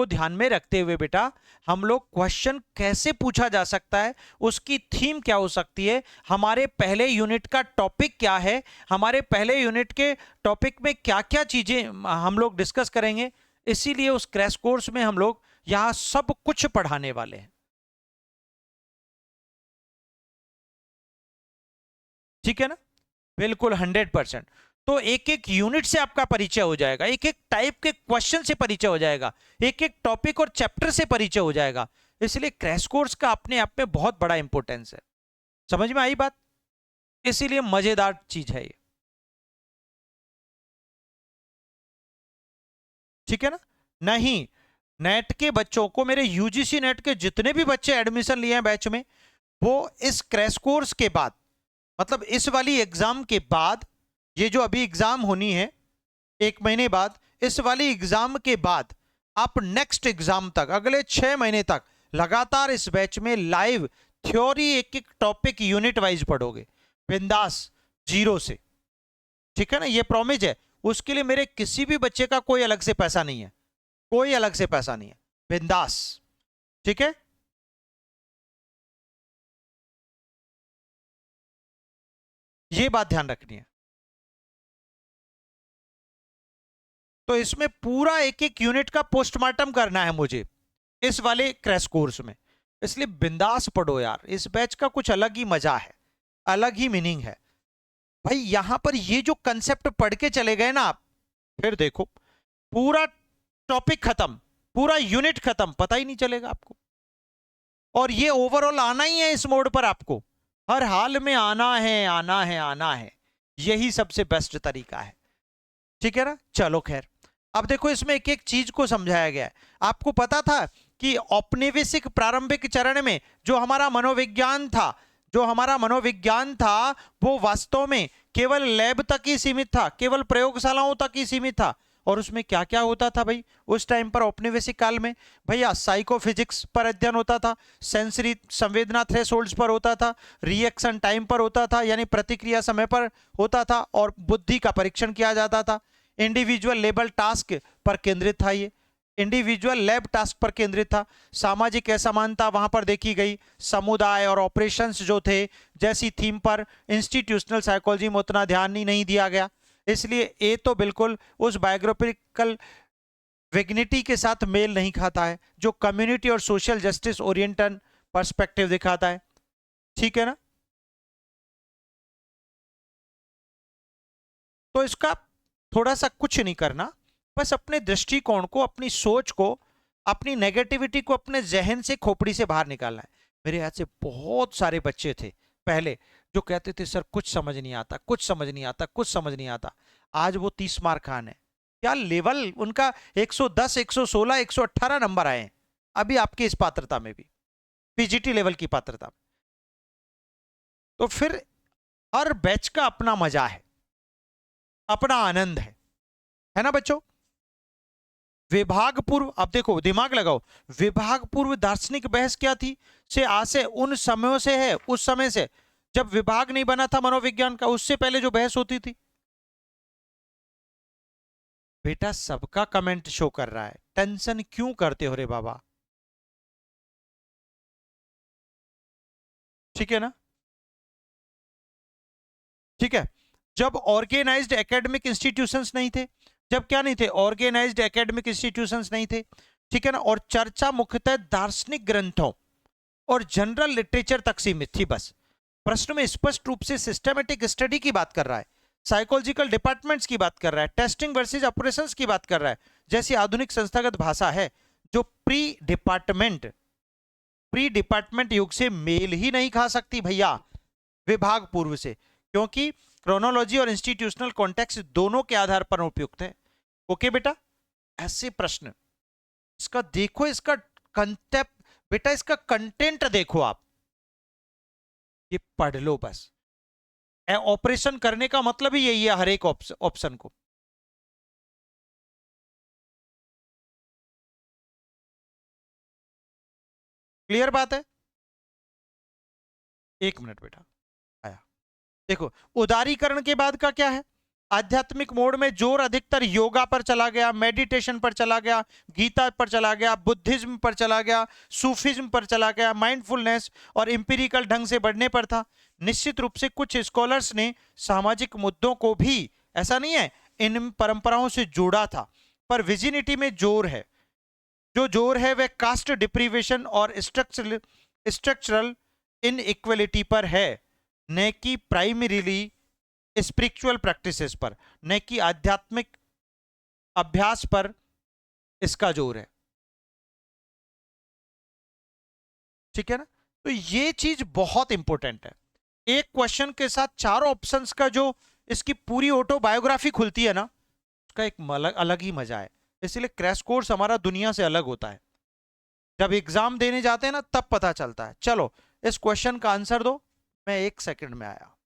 को ध्यान में रखते हुए बेटा हम लोग क्वेश्चन कैसे पूछा जा सकता है, उसकी थीम क्या हो सकती है, हमारे पहले यूनिट का टॉपिक क्या है, हमारे पहले यूनिट के टॉपिक में क्या क्या चीजें हम लोग डिस्कस करेंगे, इसीलिए उस क्रैश कोर्स में हम लोग यहां सब कुछ पढ़ाने वाले हैं। ठीक है ना, बिल्कुल 100%। तो एक एक यूनिट से आपका परिचय हो जाएगा, एक एक टाइप के क्वेश्चन से परिचय हो जाएगा, एक एक टॉपिक और चैप्टर से परिचय हो जाएगा। इसलिए क्रैश कोर्स का अपने आप में बहुत बड़ा इंपॉर्टेंस है। समझ में आई बात? इसीलिए मजेदार चीज है ये। ठीक है ना? नहीं, नेट के बच्चों को, मेरे यूजीसी नेट के जितने भी बच्चे एडमिशन लिए हैं बैच में, वो इस क्रैश कोर्स के बाद, मतलब इस वाली एग्जाम के बाद, ये जो अभी एग्जाम होनी है 1 महीने बाद, इस वाली एग्जाम के बाद आप नेक्स्ट एग्जाम तक, अगले 6 महीने तक लगातार इस बैच में लाइव थ्योरी एक एक टॉपिक यूनिट वाइज पढ़ोगे, बिंदास, जीरो से। ठीक है ना, ये प्रॉमिस है। उसके लिए मेरे किसी भी बच्चे का कोई अलग से पैसा नहीं है, कोई अलग से पैसा नहीं है, बिंदास। ठीक है, ये बात ध्यान रखनी है। तो इसमें पूरा एक एक यूनिट का पोस्टमार्टम करना है मुझे इस वाले क्रैश कोर्स में, इसलिए बिंदास पढ़ो यार, इस बैच का कुछ अलग ही मजा है, अलग ही मीनिंग है भाई। यहां पर ये जो कंसेप्ट पढ़ के चले गए ना आप, फिर देखो पूरा टॉपिक खत्म, पूरा यूनिट खत्म, पता ही नहीं चलेगा आपको। और ये ओवरऑल आना ही है इस मोड पर, आपको हर हाल में आना है, आना है, आना है, यही सबसे बेस्ट तरीका है। ठीक है ना, चलो खैर। अब देखो इसमें एक एक चीज को समझाया गया है। आपको पता था कि औपनिवेशिक प्रारंभिक चरण में जो हमारा मनोविज्ञान था, जो हमारा मनोविज्ञान था, वो वास्तव में केवल लैब तक ही सीमित था, केवल प्रयोगशालाओं तक ही सीमित था। और उसमें क्या क्या होता था भाई उस टाइम पर, औपनिवेशिक काल में? भैया साइकोफिजिक्स पर अध्ययन होता था, सेंसरी संवेदना थ्रेशोल्ड्स पर होता था, रिएक्शन टाइम पर होता था, यानी प्रतिक्रिया समय पर होता था, और बुद्धि का परीक्षण किया जाता था। इंडिविजुअल लेबल टास्क पर केंद्रित था, ये इंडिविजुअल लैब टास्क पर केंद्रित था। सामाजिक असमानता वहां पर देखी गई, समुदाय और ऑपरेशंस जो थे जैसी थीम पर इंस्टीट्यूशनल साइकोलॉजी में उतना ध्यान ही नहीं दिया गया। इसलिए ये तो बिल्कुल उस बायोग्राफिकल विग्निटी के साथ मेल नहीं खाता है जो कम्युनिटी और सोशल जस्टिस ओरिएंटेड पर्सपेक्टिव दिखाता है। ठीक है ना, तो इसका थोड़ा सा कुछ नहीं करना, बस अपने दृष्टिकोण को, अपनी सोच को, अपनी नेगेटिविटी को अपने जहन से, खोपड़ी से बाहर निकालना है। मेरे यहाँ से बहुत सारे बच्चे थे पहले जो कहते थे सर कुछ समझ नहीं आता, कुछ समझ नहीं आता, कुछ समझ नहीं आता। आज वो 30 मार्क खान है, क्या लेवल उनका, 110, 116, 118 नंबर आए हैं अभी आपके इस पात्रता में भी, पीजीटी लेवल की पात्रता में। तो फिर हर बैच का अपना मजा है, अपना आनंद है ना बच्चों? विभाग पूर्व, अब देखो दिमाग लगाओ, विभाग पूर्व दार्शनिक बहस क्या थी? से आज से उन समयों से है, उस समय से जब विभाग नहीं बना था मनोविज्ञान का, उससे पहले जो बहस होती थी। बेटा सबका कमेंट शो कर रहा है, टेंशन क्यों करते हो रे बाबा? ठीक है ना, ठीक है। जब ऑर्गेनाइज्ड एकेडमिक इंस्टीट्यूशंस नहीं थे, जब क्या नहीं थे, ऑर्गेनाइज्ड एकेडमिक इंस्टीट्यूशंस नहीं थे, ठीक है ना, और चर्चा मुख्यतः दार्शनिक ग्रंथों और जनरल लिटरेचर तक सीमित थी बस। प्रश्न में स्पष्ट रूप से सिस्टमेटिक स्टडी की बात कर रहा है, साइकोलॉजिकल डिपार्टमेंट्स की बात कर रहा है, टेस्टिंग वर्सेस ऑपरेशंस की बात कर रहा है, जैसी आधुनिक संस्थागत भाषा है जो प्री डिपार्टमेंट युग से मेल ही नहीं खा सकती भैया, विभाग पूर्व से, क्योंकि क्रोनोलॉजी और इंस्टीट्यूशनल कॉन्टेक्स्ट दोनों के आधार पर उपयुक्त है। ओके बेटा, ऐसे प्रश्न, इसका देखो, इसका कंटेप्ट, बेटा इसका कंटेंट देखो आप, ये पढ़ लो बस। ऑपरेशन करने का मतलब ही यही है, हर एक ऑप्शन को। क्लियर बात है? 1 मिनट बेटा, आया। देखो उदारीकरण के बाद का क्या है? आध्यात्मिक मोड में जोर अधिकतर योगा पर चला गया, मेडिटेशन पर चला गया, गीता पर चला गया, बुद्धिज्म पर चला गया, सूफिज्म पर चला गया, माइंडफुलनेस और इंपिरिकल ढंग से बढ़ने पर था। निश्चित रूप से कुछ स्कॉलर्स ने सामाजिक मुद्दों को भी, ऐसा नहीं है, इन परंपराओं से जोड़ा था, पर विजिनिटी में जोर है, जो जोर है वह कास्ट डिप्रीवेशन और स्ट्रक्चरल इनइक्वलिटी पर है, न कि प्राइमरीली स्पिरिचुअल प्रैक्टिसेस पर, न कि आध्यात्मिक अभ्यास पर इसका जोर है। ठीक है ना? तो ये चीज बहुत इंपॉर्टेंट है। एक क्वेश्चन के साथ चारों ऑप्शंस का जो इसकी पूरी ऑटोबायोग्राफी खुलती है ना, उसका एक अलग ही मजा है। इसलिए क्रैश कोर्स हमारा दुनिया से अलग होता है। जब एग्जाम देने जाते हैं ना, तब पता चलता है। चलो इस क्वेश्चन का आंसर दो, मैं 1 सेकंड में आया।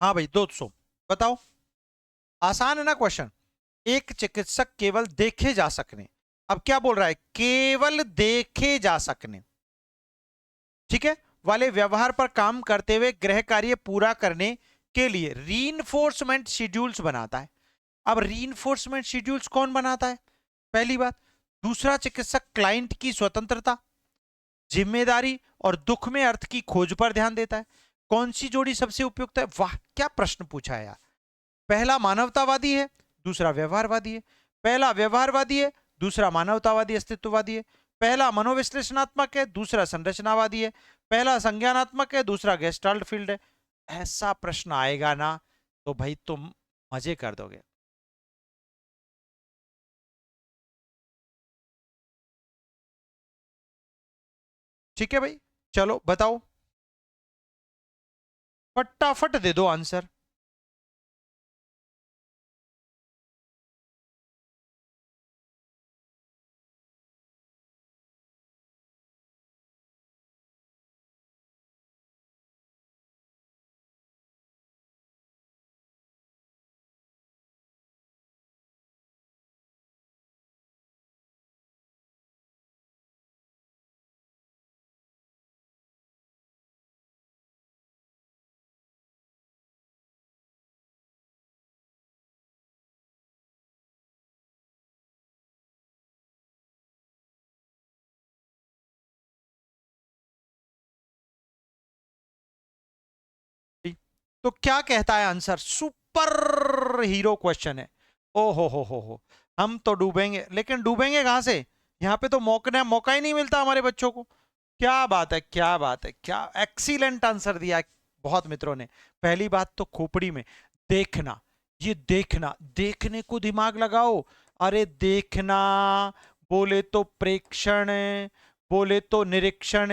हाँ भाई 200 बताओ। आसान है ना क्वेश्चन। एक चिकित्सक केवल देखे जा सकने, अब क्या बोल रहा है, केवल देखे जा सकने, ठीक है, वाले व्यवहार पर काम करते हुए गृह कार्य पूरा करने के लिए रीइंफोर्समेंट शेड्यूल्स बनाता है। अब रीइंफोर्समेंट शेड्यूल्स कौन बनाता है? पहली बात। दूसरा, चिकित्सक क्लाइंट की स्वतंत्रता, जिम्मेदारी और दुख में अर्थ की खोज पर ध्यान देता है। कौन सी जोड़ी सबसे उपयुक्त है? वाह क्या प्रश्न पूछा है यार। पहला मानवतावादी है, दूसरा व्यवहारवादी है। पहला व्यवहारवादी है, दूसरा मानवतावादी अस्तित्ववादी है। पहला मनोविश्लेषणात्मक है, दूसरा संरचनावादी है। पहला संज्ञानात्मक है, दूसरा गेस्टाल्ट फील्ड है। ऐसा प्रश्न आएगा ना तो भाई तुम मजे कर दोगे। ठीक है भाई, चलो बताओ, फटाफट दे दो आंसर। तो क्या कहता है आंसर? सुपर हीरो क्वेश्चन है। ओ हो, हम तो डूबेंगे, लेकिन डूबेंगे कहां से? यहाँ पे तो मौका ही नहीं मिलता हमारे बच्चों को। क्या बात है, क्या बात है, क्या एक्सीलेंट आंसर दिया है बहुत मित्रों ने। पहली बात तो खोपड़ी में देखना, ये देखना, देखने को दिमाग लगाओ। अरे देखना बोले तो प्रेक्षण, बोले तो निरीक्षण,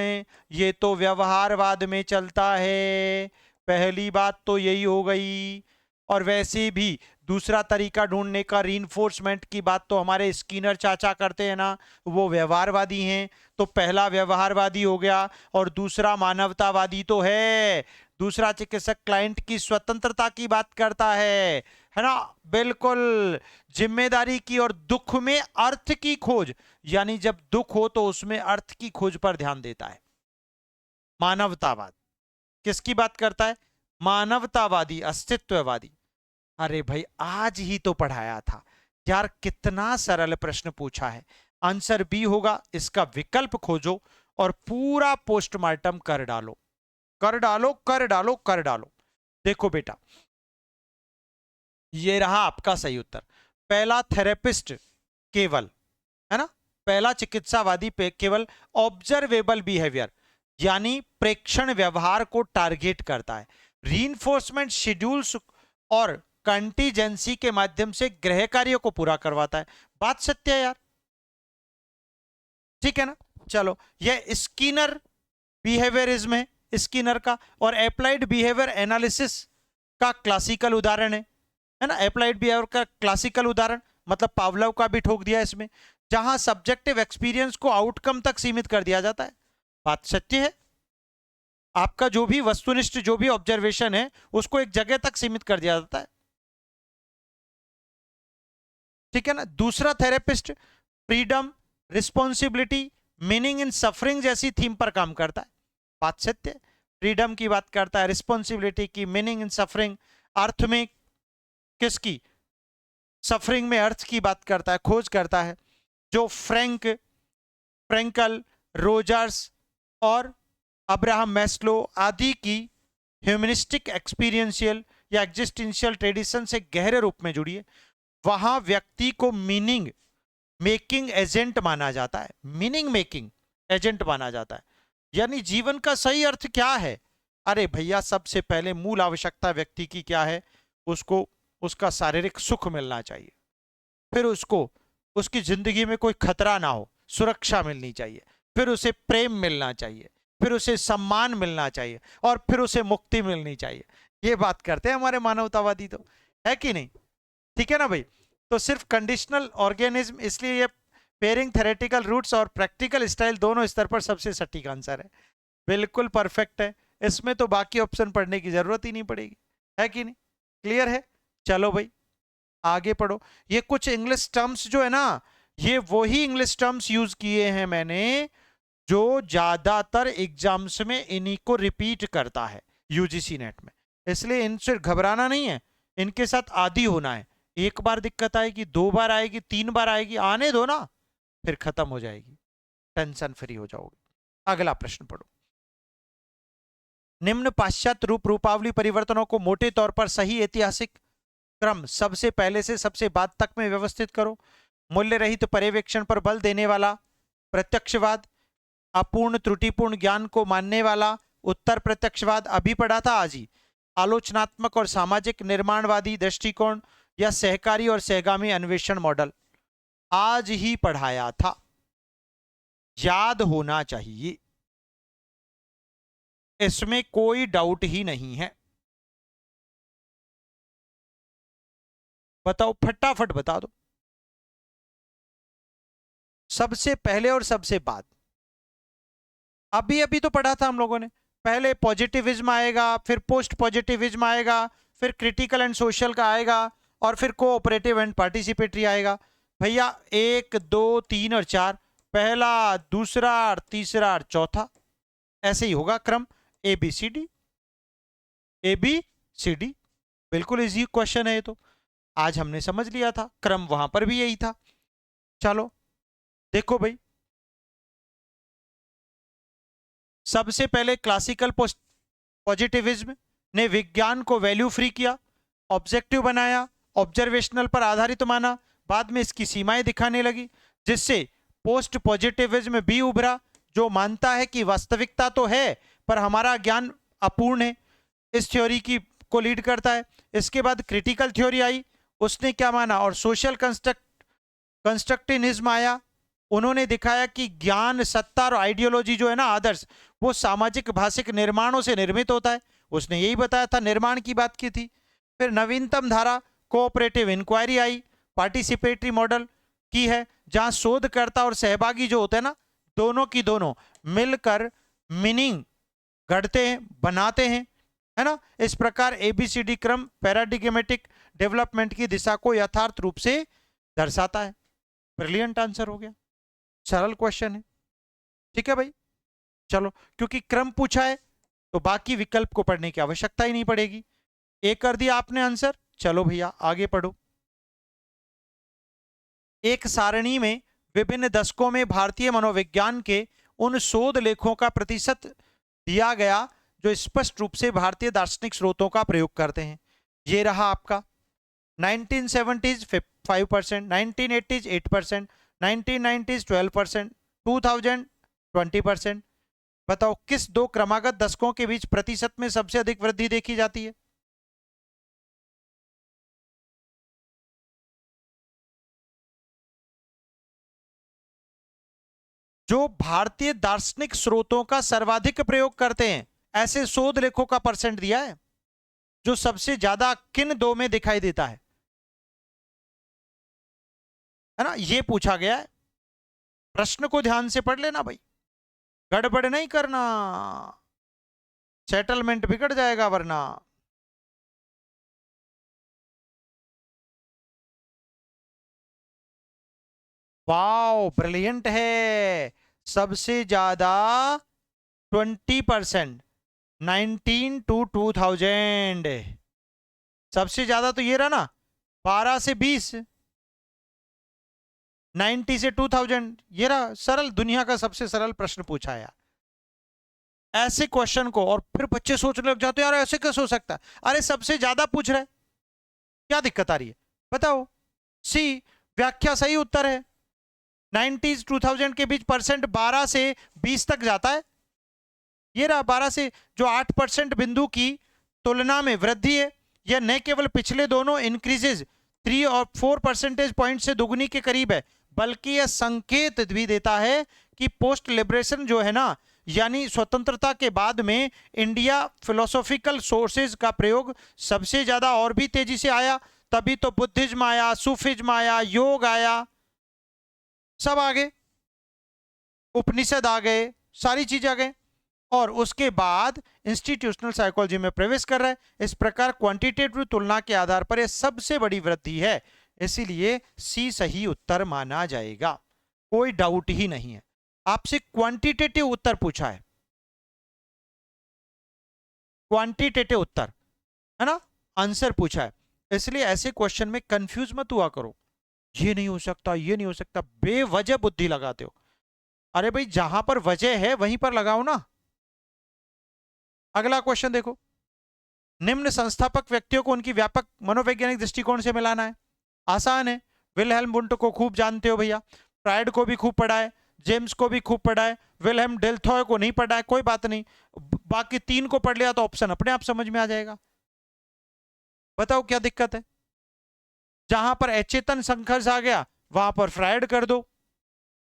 ये तो व्यवहारवाद में चलता है। पहली बात तो यही हो गई। और वैसे भी दूसरा तरीका ढूंढने का, रीइंफोर्समेंट की बात तो हमारे स्किनर चाचा करते हैं ना, वो व्यवहारवादी हैं। तो पहला व्यवहारवादी हो गया और दूसरा मानवतावादी तो है। दूसरा चिकित्सक क्लाइंट की स्वतंत्रता की बात करता है ना? बिल्कुल। जिम्मेदारी की और दुख में अर्थ की खोज, यानी जब दुख हो तो उसमें अर्थ की खोज पर ध्यान देता है। मानवतावाद किसकी बात करता है? मानवतावादी, अस्तित्ववादी। अरे भाई आज ही तो पढ़ाया था यार, कितना सरल प्रश्न पूछा है। आंसर बी होगा, इसका विकल्प खोजो और पूरा पोस्टमार्टम कर डालो, कर डालो, कर डालो, कर डालो। देखो बेटा, ये रहा आपका सही उत्तर। पहला थेरेपिस्ट केवल, है ना, पहला चिकित्सावादी पे केवल ऑब्जर्वेबल बिहेवियर यानी प्रेक्षण व्यवहार को टारगेट करता है। रीइंफोर्समेंट शेड्यूल्स और कंटीजेंसी के माध्यम से गृह कार्यों को पूरा करवाता है। बात सत्य है यार, ठीक है ना। चलो, यह स्किनर बिहेवियरिज्म है, स्किनर का, और अप्लाइड बिहेवियर एनालिसिस का क्लासिकल उदाहरण है ना। अप्लाइड बिहेवियर का क्लासिकल उदाहरण मतलब पावलोव का भी ठोक दिया इसमें, जहां सब्जेक्टिव एक्सपीरियंस को आउटकम तक सीमित कर दिया जाता है। बात सत्य है, आपका जो भी वस्तुनिष्ठ जो भी ऑब्जर्वेशन है उसको एक जगह तक सीमित कर दिया जाता है, ठीक है ना। दूसरा therapist freedom, responsibility, meaning in suffering जैसी थीम पर काम करता है। बात सत्य है, फ्रीडम की बात करता है, रिस्पॉन्सिबिलिटी की, मीनिंग इन सफरिंग, अर्थ में किसकी, सफरिंग में अर्थ की बात करता है, खोज करता है। जो फ्रेंकल, रोजर्स और अब्राहम मैस्लो आदि की ह्यूमनिस्टिक एक्सपीरियंशियल या एग्जिस्टेंशियल ट्रेडिशन से गहरे रूप में जुड़ी है, वहां व्यक्ति को मीनिंग मेकिंग एजेंट माना जाता है। मीनिंग मेकिंग एजेंट माना जाता है, यानी जीवन का सही अर्थ क्या है। अरे भैया, सबसे पहले मूल आवश्यकता व्यक्ति की क्या है, उसको उसका शारीरिक सुख मिलना चाहिए, फिर उसको उसकी जिंदगी में कोई खतरा ना हो, सुरक्षा मिलनी चाहिए, फिर उसे प्रेम मिलना चाहिए, फिर उसे सम्मान मिलना चाहिए, और फिर उसे मुक्ति मिलनी चाहिए। ये बात करते हैं हमारे मानवतावादी, तो है कि नहीं, ठीक है ना भाई। तो सिर्फ कंडीशनल ऑर्गेनिज्म, इसलिए ये पेयरिंग थेरेटिकल रूट्स और प्रैक्टिकल स्टाइल दोनों स्तर पर सबसे सटीक आंसर है। बिल्कुल परफेक्ट है, इसमें तो बाकी ऑप्शन पढ़ने की जरूरत ही नहीं पड़ेगी, है कि नहीं। क्लियर है, चलो भाई आगे पढ़ो। ये कुछ इंग्लिश टर्म्स जो है ना, ये वही इंग्लिश टर्म्स यूज किए हैं मैंने जो ज्यादातर एग्जाम्स में इन्हीं को रिपीट करता है यूजीसी नेट में, इसलिए इनसे घबराना नहीं है, इनके साथ आदी होना है। एक बार दिक्कत आएगी, 2 बार आएगी, 3 बार आएगी, आने दो ना, फिर खत्म हो जाएगी, टेंशन फ्री हो जाओगे। अगला प्रश्न पढ़ो। निम्न पाश्चात्य रूपावली परिवर्तनों को मोटे तौर पर सही ऐतिहासिक क्रम सबसे पहले से सबसे बाद तक में व्यवस्थित करो। मूल्य रहित पर्यवेक्षण पर बल देने वाला प्रत्यक्षवाद, अपूर्ण त्रुटिपूर्ण ज्ञान को मानने वाला उत्तर प्रत्यक्षवाद, अभी पढ़ा था आज ही, आलोचनात्मक और सामाजिक निर्माणवादी दृष्टिकोण, या सहकारी और सहगामी अन्वेषण मॉडल, आज ही पढ़ाया था, याद होना चाहिए, इसमें कोई डाउट ही नहीं है। बताओ, फटाफट बता दो, सबसे पहले और सबसे बाद। अभी अभी तो पढ़ा था हम लोगों ने, पहले पॉजिटिविज्म आएगा, फिर पोस्ट पॉजिटिविज्म आएगा, फिर क्रिटिकल एंड सोशल का आएगा, और फिर कोऑपरेटिव एंड पार्टिसिपेटरी आएगा। भैया 1, 2, 3 और 4, पहला, दूसरा, तीसरा और चौथा, ऐसे ही होगा क्रम, ABCD ABCD। बिल्कुल इजी क्वेश्चन है ये तो, आज हमने समझ लिया था, क्रम वहां पर भी यही था। चलो देखो भाई, सबसे पहले क्लासिकल पॉजिटिविज्म ने विज्ञान को वैल्यू फ्री किया, ऑब्जेक्टिव बनाया, ऑब्जर्वेशनल पर आधारित माना, बाद में इसकी सीमाएं दिखाने लगी, जिससे पोस्ट पॉजिटिविज्म भी उभरा, जो मानता है कि वास्तविकता तो है पर हमारा ज्ञान अपूर्ण है, इस थ्योरी की को लीड करता है। इसके बाद क्रिटिकल थ्योरी आई, उसने क्या माना, और सोशल कंस्ट्रक्टिविज्म आया, उन्होंने दिखाया कि ज्ञान, सत्ता और आइडियोलॉजी जो है ना, आदर्श, वो सामाजिक भाषिक निर्माणों से निर्मित होता है, उसने यही बताया था, निर्माण की बात की थी। फिर नवीनतम धारा कोऑपरेटिव इंक्वायरी आई, पार्टिसिपेटरी मॉडल की है, जहां शोधकर्ता और सहभागी जो होते हैं ना, दोनों की दोनों मिलकर मीनिंग गढ़ते हैं, बनाते हैं, है ना। इस प्रकार ABCD क्रम पैराडिग्मेटिक डेवलपमेंट की दिशा को यथार्थ रूप से दर्शाता है। ब्रिलियंट आंसर हो गया, सरल क्वेश्चन है, ठीक है भाई। चलो, क्योंकि क्रम पूछा है तो बाकी विकल्प को पढ़ने की आवश्यकता ही नहीं पड़ेगी। एक कर दिया आपने आंसर, चलो भैया आगे पढ़ो। एक सारणी में विभिन्न दशकों में भारतीय मनोविज्ञान के उन शोध लेखों का प्रतिशत दिया गया जो स्पष्ट रूप से भारतीय दार्शनिक स्रोतों का प्रयोग करते हैं। ये रहा आपका 1970s 5%, 1980s 8%, 1990s 12%, 2000 20%, बताओ किस दो क्रमागत दशकों के बीच प्रतिशत में सबसे अधिक वृद्धि देखी जाती है? जो भारतीय दार्शनिक स्रोतों का सर्वाधिक प्रयोग करते हैं, ऐसे शोध लेखों का परसेंट दिया है। जो सबसे ज्यादा किन दो में दिखाई देता है ना, ये पूछा गया है। प्रश्न को ध्यान से पढ़ लेना भाई, गड़बड़ नहीं करना, सेटलमेंट बिगड़ जाएगा वरना। वाओ, ब्रिलियंट है। सबसे ज्यादा 20%, 19 to 2000। सबसे ज्यादा तो ये रहा ना, 12 से 20, 90 से 2000। ये रहा सरल, दुनिया का सबसे सरल प्रश्न पूछा है यार। ऐसे क्वेश्चन को और फिर बच्चे सोचने लग जाते हैं, यार ऐसे कैसे हो सकता है? अरे सबसे ज्यादा पूछ रहे, क्या दिक्कत आ रही है बताओ? सी, व्याख्या सही उत्तर है। 90 2000 के बीच परसेंट 12 से 20 तक जाता है। ये रहा 12 से, जो 8% बिंदु की तुलना में वृद्धि है। यह न केवल पिछले दोनों इंक्रीजेज 3 और 4 परसेंटेज पॉइंट से दुगनी के करीब है, बल्कि यह संकेत भी देता है कि पोस्ट लिबरेशन जो है ना, यानी स्वतंत्रता के बाद में इंडिया फिलोसॉफिकल सोर्सेज का प्रयोग सबसे ज्यादा और भी तेजी से आया। तभी तो बुद्धिज्म आया, सूफिज्म आया, योग आया, सब आ गए, उपनिषद आ गए, सारी चीजें आ गए। और उसके बाद इंस्टीट्यूशनल साइकोलॉजी में प्रवेश कर रहा है। इस प्रकार क्वांटिटेटिव तुलना के आधार पर यह सबसे बड़ी वृद्धि है, इसीलिए सी सही उत्तर माना जाएगा, कोई डाउट ही नहीं है। आपसे क्वांटिटेटिव उत्तर पूछा है, क्वांटिटेटिव उत्तर है ना, आंसर पूछा है, इसलिए ऐसे क्वेश्चन में कंफ्यूज मत हुआ करो। ये नहीं हो सकता, ये नहीं हो सकता, बेवजह बुद्धि लगाते हो। अरे भाई जहां पर वजह है वहीं पर लगाओ ना। अगला क्वेश्चन देखो, निम्न संस्थापक व्यक्तियों को उनकी व्यापक मनोवैज्ञानिक दृष्टिकोण से मिलाना है। आसान है, विल्हेल्म वुंट को खूब जानते हो भैया, फ्रायड को भी खूब पढ़ा है, जेम्स को भी खूब पढ़ा है, विल्हेल्म डेल्थॉय को नहीं पढ़ा है, कोई बात नहीं, बाकी तीन को पढ़ लिया तो ऑप्शन अपने आप समझ में आ जाएगा। बताओ क्या दिक्कत है? जहां पर अचेतन संघर्ष आ गया वहां पर फ्रायड कर दो,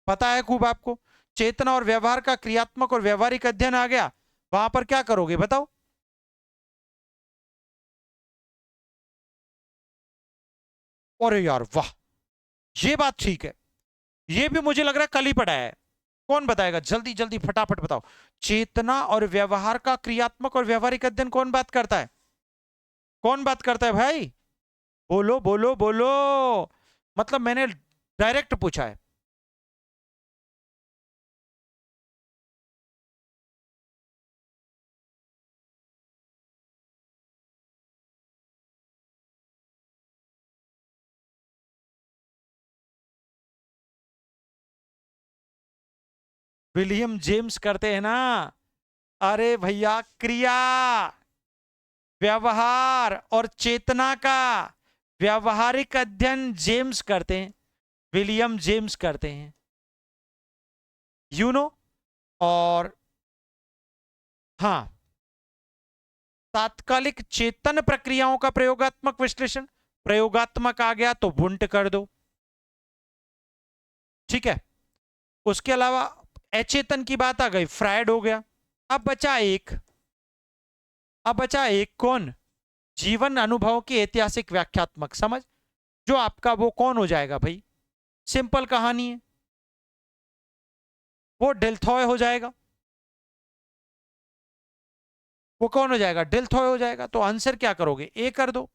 पता है खूब आपको। चेतना और व्यवहार का क्रियात्मक और व्यवहारिक अध्ययन आ गया, वहां पर क्या करोगे बताओ? अरे यार वाह, ये बात ठीक है, ये भी मुझे लग रहा है कल ही पढ़ा है। कौन बताएगा, जल्दी जल्दी फटाफट बताओ। चेतना और व्यवहार का क्रियात्मक और व्यवहारिक अध्ययन कौन बात करता है? कौन बात करता है भाई? बोलो बोलो बोलो, मतलब मैंने डायरेक्ट पूछा है। विलियम जेम्स करते हैं ना। अरे भैया, क्रिया, व्यवहार और चेतना का व्यवहारिक अध्ययन जेम्स करते हैं, विलियम जेम्स करते हैं, यू नो। और हाँ, तात्कालिक चेतन प्रक्रियाओं का प्रयोगात्मक विश्लेषण, प्रयोगात्मक आ गया तो वुंट कर दो, ठीक है। उसके अलावा अचेतन की बात आ गई, फ्रायड हो गया। अब बचा एक, अब बचा एक कौन? जीवन अनुभव की ऐतिहासिक व्याख्यात्मक समझ, जो आपका वो कौन हो जाएगा भाई? सिंपल कहानी है, वो डेल्थॉय हो जाएगा। वो कौन हो जाएगा? डेल्थॉय हो जाएगा। तो आंसर क्या करोगे? ए कर दो।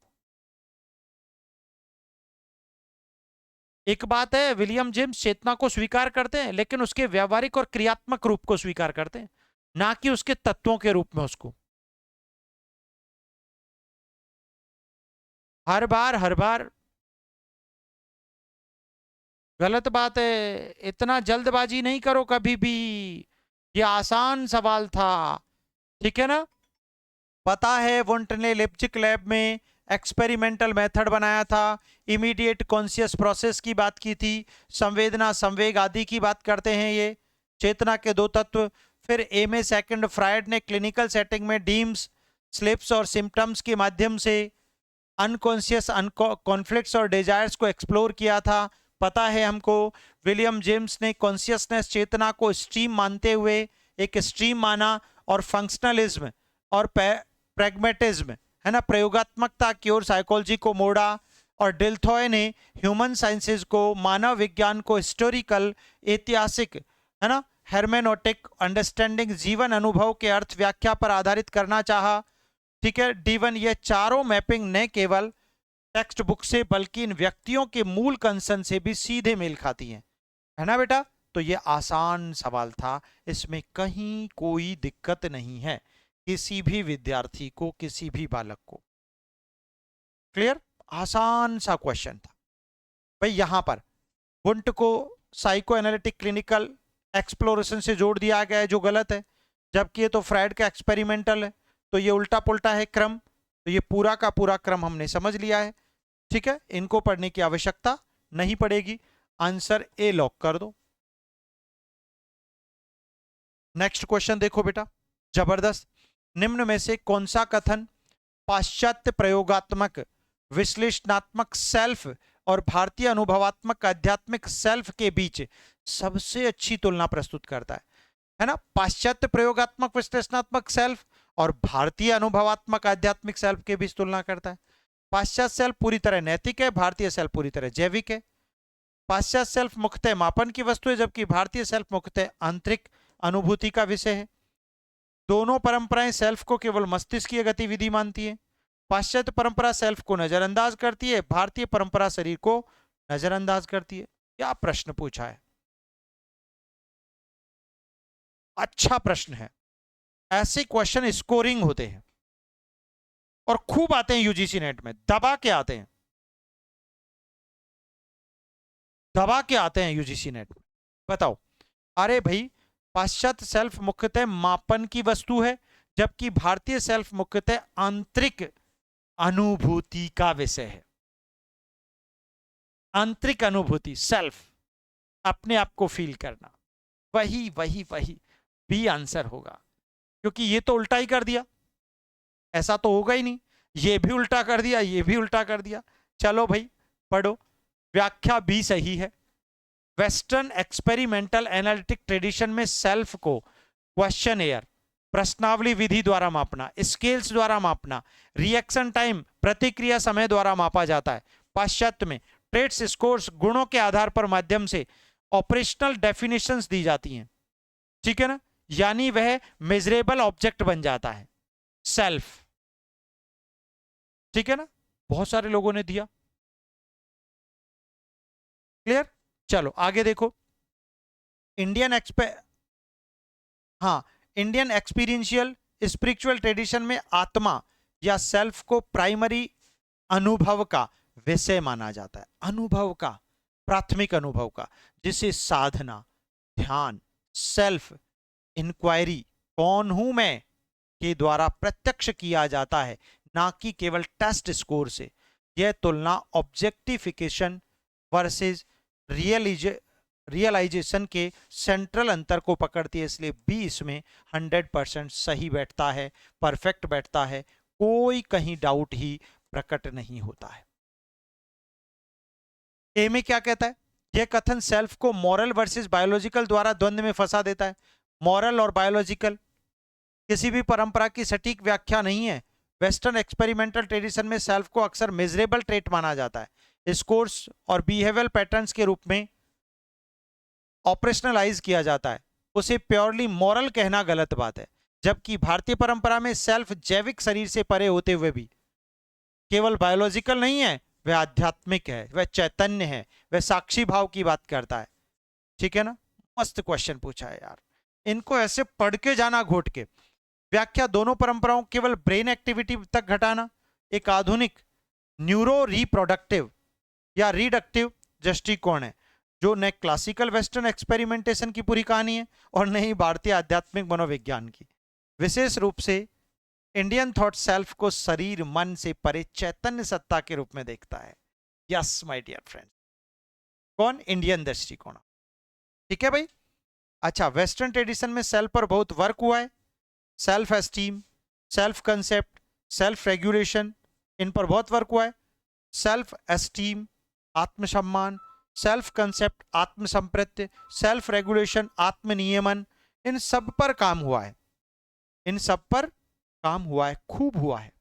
एक बात है, विलियम जेम्स चेतना को स्वीकार करते हैं, लेकिन उसके व्यावहारिक और क्रियात्मक रूप को स्वीकार करते हैं, ना कि उसके तत्वों के रूप में उसको। हर बार गलत बात है, इतना जल्दबाजी नहीं करो कभी भी, ये आसान सवाल था, ठीक है ना। पता है वुंट ने लिप्जिक लैब में एक्सपेरिमेंटल मेथड बनाया था, इमीडिएट कॉन्शियस प्रोसेस की बात की थी, संवेदना संवेग आदि की बात करते हैं ये, चेतना के दो तत्व, फिर एम.ए. सेकंड फ्रायड ने क्लिनिकल सेटिंग में ड्रीम्स, स्लिप्स और सिम्टम्स के माध्यम से अनकॉन्शियस कॉन्फ्लिक्ट्स और डिजायर्स को एक्सप्लोर किया था, पता है हमको। विलियम जेम्स ने कॉन्शियसनेस, चेतना को स्ट्रीम मानते हुए एक स्ट्रीम माना और फंक्शनलिज्म और प्रैग्मेटिज्म, है ना, प्रयोगात्मकता की ओर साइकोलॉजी को मोड़ा। और डिल्थॉय ने ह्यूमन साइंसेज को, मानव विज्ञान को हिस्टोरिकल, ऐतिहासिक, है ना, हेर्मेनोटिक अंडरस्टैंडिंग, जीवन अनुभव के अर्थ व्याख्या पर आधारित करना चाहा। ठीक है, D1 ये चारों मैपिंग न केवल टेक्स्ट बुक से बल्कि इन व्यक्तियों के मूल कंसर्न से भी सीधे मेल खाती हैं, है ना बेटा। तो ये आसान सवाल था, इसमें कहीं कोई दिक्कत नहीं है किसी भी विद्यार्थी को, किसी भी बालक को। क्लियर, आसान सा क्वेश्चन था भाई। यहां पर वुंट को साइको एनालिटिक क्लिनिकल एक्सप्लोरेशन से जोड़ दिया गया है, जो गलत है, जबकि ये तो फ्रायड का एक्सपेरिमेंटल है, तो ये उल्टा पुल्टा है क्रम। तो ये पूरा का पूरा क्रम हमने समझ लिया है। ठीक है, इनको पढ़ने की आवश्यकता नहीं पड़ेगी। आंसर ए लॉक कर दो। नेक्स्ट क्वेश्चन देखो बेटा, जबरदस्त। निम्न में से कौन सा कथन पाश्चात्य प्रयोगात्मक विश्लेषणात्मक सेल्फ और भारतीय अनुभवात्मक आध्यात्मिक सेल्फ के बीच सबसे अच्छी तुलना प्रस्तुत करता है ना। पाश्चात्य प्रयोगात्मक विश्लेषणात्मक सेल्फ और भारतीय अनुभवात्मक आध्यात्मिक सेल्फ के बीच तुलना करता है। पाश्चात्य सेल्फ पूरी तरह नैतिक है, भारतीय सेल्फ पूरी तरह जैविक है। पाश्चात्य सेल्फ मुख्यतः मापन की वस्तु है, जबकि भारतीय सेल्फ मुख्यतः आंतरिक अनुभूति का विषय है। दोनों परंपराएं सेल्फ को केवल मस्तिष्कीय गतिविधि मानती है। पाश्चात्य परंपरा सेल्फ को नजरअंदाज करती है, भारतीय परंपरा शरीर को नजरअंदाज करती है। क्या प्रश्न पूछा है, अच्छा प्रश्न है। ऐसे क्वेश्चन स्कोरिंग होते हैं और खूब आते हैं यूजीसी नेट में, दबा के आते हैं, दबा के आते हैं यूजीसी नेट में। बताओ, अरे भाई पाश्चात्य सेल्फ मुख्यतः मापन की वस्तु है, जबकि भारतीय सेल्फ मुख्यतः आंतरिक अनुभूति का विषय है। आंतरिक अनुभूति, सेल्फ, अपने आप को फील करना, वही वही वही भी आंसर होगा, क्योंकि ये तो उल्टा ही कर दिया, ऐसा तो होगा ही नहीं। ये भी उल्टा कर दिया, ये भी उल्टा कर दिया। चलो भाई पढ़ो, व्याख्या भी सही है। वेस्टर्न एक्सपेरिमेंटल एनालिटिक ट्रेडिशन में सेल्फ को क्वेश्चनएयर, प्रश्नावली विधि द्वारा मापना, स्केल्स द्वारा मापना, रिएक्शन टाइम, प्रतिक्रिया समय द्वारा मापा जाता है। पाश्चात्य में ट्रेट्स, स्कोर्स, गुणों के आधार पर माध्यम से ऑपरेशनल डेफिनेशंस दी जाती हैं। ठीक है ना, यानी वह मेजरेबल ऑब्जेक्ट बन जाता है सेल्फ। ठीक है ना, बहुत सारे लोगों ने दिया। क्लियर, चलो आगे देखो। Indian Indian experiential spiritual tradition में आत्मा या सेल्फ को प्राइमरी अनुभव का विषय माना जाता है। अनुभव का, प्राथमिक अनुभव का, जिसे साधना, ध्यान, सेल्फ इंक्वायरी, कौन हूं मैं, के द्वारा प्रत्यक्ष किया जाता है, ना कि केवल टेस्ट स्कोर से। यह तुलना ऑब्जेक्टिफिकेशन वर्सेस रियलाइजेशन के सेंट्रल अंतर को पकड़ती है, इसलिए बी इसमें 100% सही बैठता है, परफेक्ट बैठता है, कोई कहीं डाउट ही प्रकट नहीं होता है। ए में क्या कहता है, यह कथन सेल्फ को मॉरल वर्सेस बायोलॉजिकल द्वारा द्वंद्व में फंसा देता है। मॉरल और बायोलॉजिकल किसी भी परंपरा की सटीक व्याख्या नहीं है। वेस्टर्न एक्सपेरिमेंटल ट्रेडिशन में सेल्फ को अक्सर मेजरेबल ट्रेट माना जाता है, स्कोर्स और बिहेवियरल पैटर्न्स के रूप में ऑपरेशनलाइज किया जाता है। उसे प्योरली मॉरल कहना गलत बात है, जबकि भारतीय परंपरा में सेल्फ जैविक शरीर से परे होते हुए भी केवल बायोलॉजिकल नहीं है, वह आध्यात्मिक है, वह चैतन्य है, वह साक्षी भाव की बात करता है। ठीक है ना, मस्त क्वेश्चन पूछा है यार, इनको ऐसे पढ़ के जाना घोट के। व्याख्या, दोनों परंपराओं केवल ब्रेन एक्टिविटी तक घटाना एक आधुनिक न्यूरो रिप्रोडक्टिव या रिडक्टिव दृष्टिकोण है, जो न क्लासिकल वेस्टर्न एक्सपेरिमेंटेशन की पूरी कहानी है और न ही भारतीय आध्यात्मिक मनोविज्ञान की। विशेष रूप से इंडियन थॉट सेल्फ को शरीर मन से परे चैतन्य सत्ता के रूप में देखता है। यस माय डियर फ्रेंड, कौन, इंडियन दृष्टिकोण। ठीक है भाई, अच्छा, वेस्टर्न ट्रेडिशन में सेल्फ पर बहुत वर्क हुआ है। Self esteem, self concept, self regulation, इन पर बहुत वर्क हुआ है। सेल्फ एस्टीम आत्मसम्मान, सेल्फ कंसेप्ट आत्मसंप्रत्य, सेल्फ रेगुलेशन आत्मनियमन, इन सब पर काम हुआ है। इन सब पर काम हुआ है, खूब हुआ है।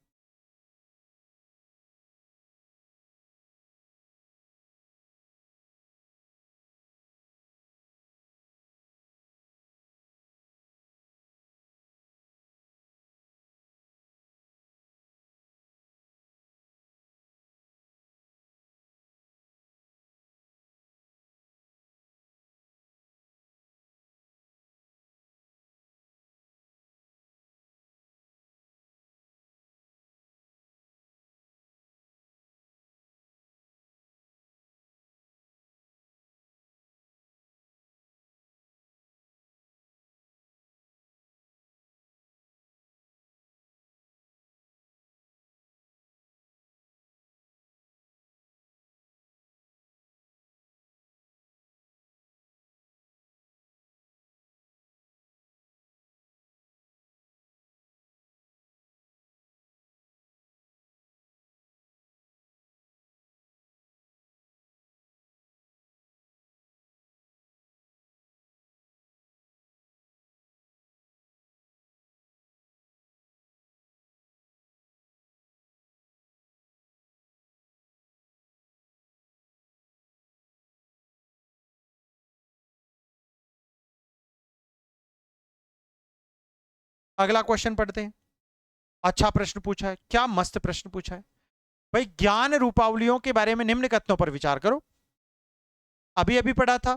अगला क्वेश्चन पढ़ते हैं। अच्छा प्रश्न पूछा है, क्या मस्त प्रश्न पूछा है भाई। ज्ञान रूपावलियों के बारे में निम्न कथनों पर विचार करो। अभी अभी पढ़ा था।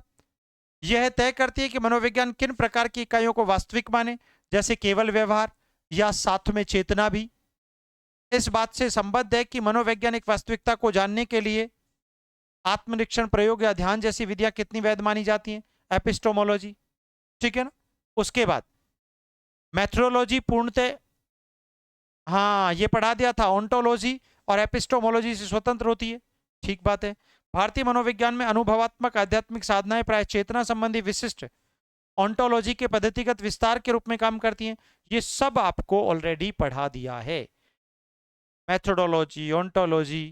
यह तय करती है कि मनोविज्ञान किन प्रकार की इकाइयों को वास्तविक माने, जैसे केवल व्यवहार या साथ में चेतना भी। इस बात से संबद्ध है कि मनोवैज्ञानिक वास्तविकता को जानने के लिए आत्मनिरीक्षण, प्रयोग या ध्यान जैसी विधियां कितनी वैध मानी जाती हैं। एपिस्टोमोलॉजी, ठीक है ना। उसके बाद मेथोडोलॉजी पूर्णतः, हाँ ये पढ़ा दिया था, ओंटोलॉजी और एपिस्टोमोलॉजी से स्वतंत्र होती है, ठीक बात है। भारतीय मनोविज्ञान में अनुभवात्मक आध्यात्मिक साधनाएं प्राय चेतना संबंधी विशिष्ट ओंटोलॉजी के पद्धतिगत विस्तार के रूप में काम करती हैं। ये सब आपको ऑलरेडी पढ़ा दिया है। मेथोडोलॉजी, ओंटोलॉजी,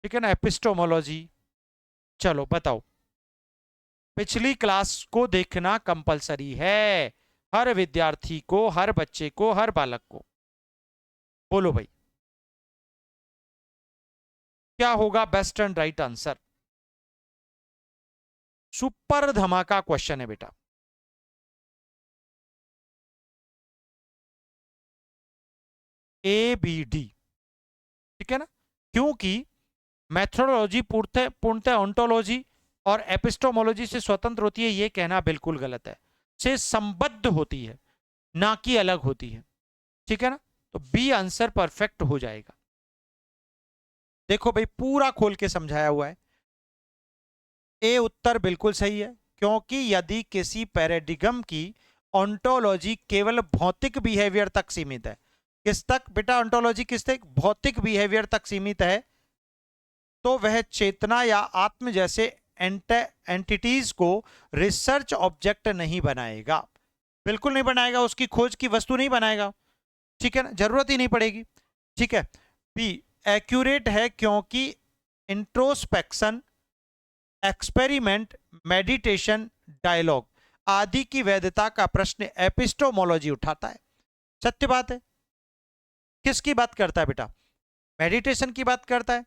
ठीक है ना, एपिस्टोमोलॉजी। चलो बताओ, पिछली क्लास को देखना कंपलसरी है, हर विद्यार्थी को, हर बच्चे को, हर बालक को। बोलो भाई, क्या होगा best and right answer. Super धमाका क्वेश्चन है बेटा। ए बी डी, ठीक है ना। क्योंकि मेथोडोलॉजी पूर्णतः पूर्णतः ओंटोलॉजी और एपिस्टोमोलॉजी से स्वतंत्र होती है, यह कहना बिल्कुल गलत है। से संबद्ध होती है, ना कि अलग होती है, ठीक है ना। तो बी आंसर परफेक्ट हो जाएगा। देखो भाई, पूरा खोल के समझाया हुआ है। ए उत्तर बिल्कुल सही है, क्योंकि यदि किसी पैराडिगम की ओंटोलॉजी केवल भौतिक बिहेवियर तक सीमित है, किस तक बेटा, ओंटोलॉजी किस तक, भौतिक बिहेवियर तक सीमित है, तो वह चेतना या आत्म जैसे एंटिटीज को रिसर्च ऑब्जेक्ट नहीं बनाएगा। बिल्कुल नहीं बनाएगा, उसकी खोज की वस्तु नहीं बनाएगा, ठीक है ना, जरूरत ही नहीं पड़ेगी, ठीक है। बी एक्यूरेट है, क्योंकि इंट्रोस्पेक्शन, एक्सपेरिमेंट, मेडिटेशन, डायलॉग आदि की वैधता का प्रश्न एपिस्टोमोलॉजी उठाता है। सत्य बात है। किसकी बात करता है बेटा, मेडिटेशन की बात करता है,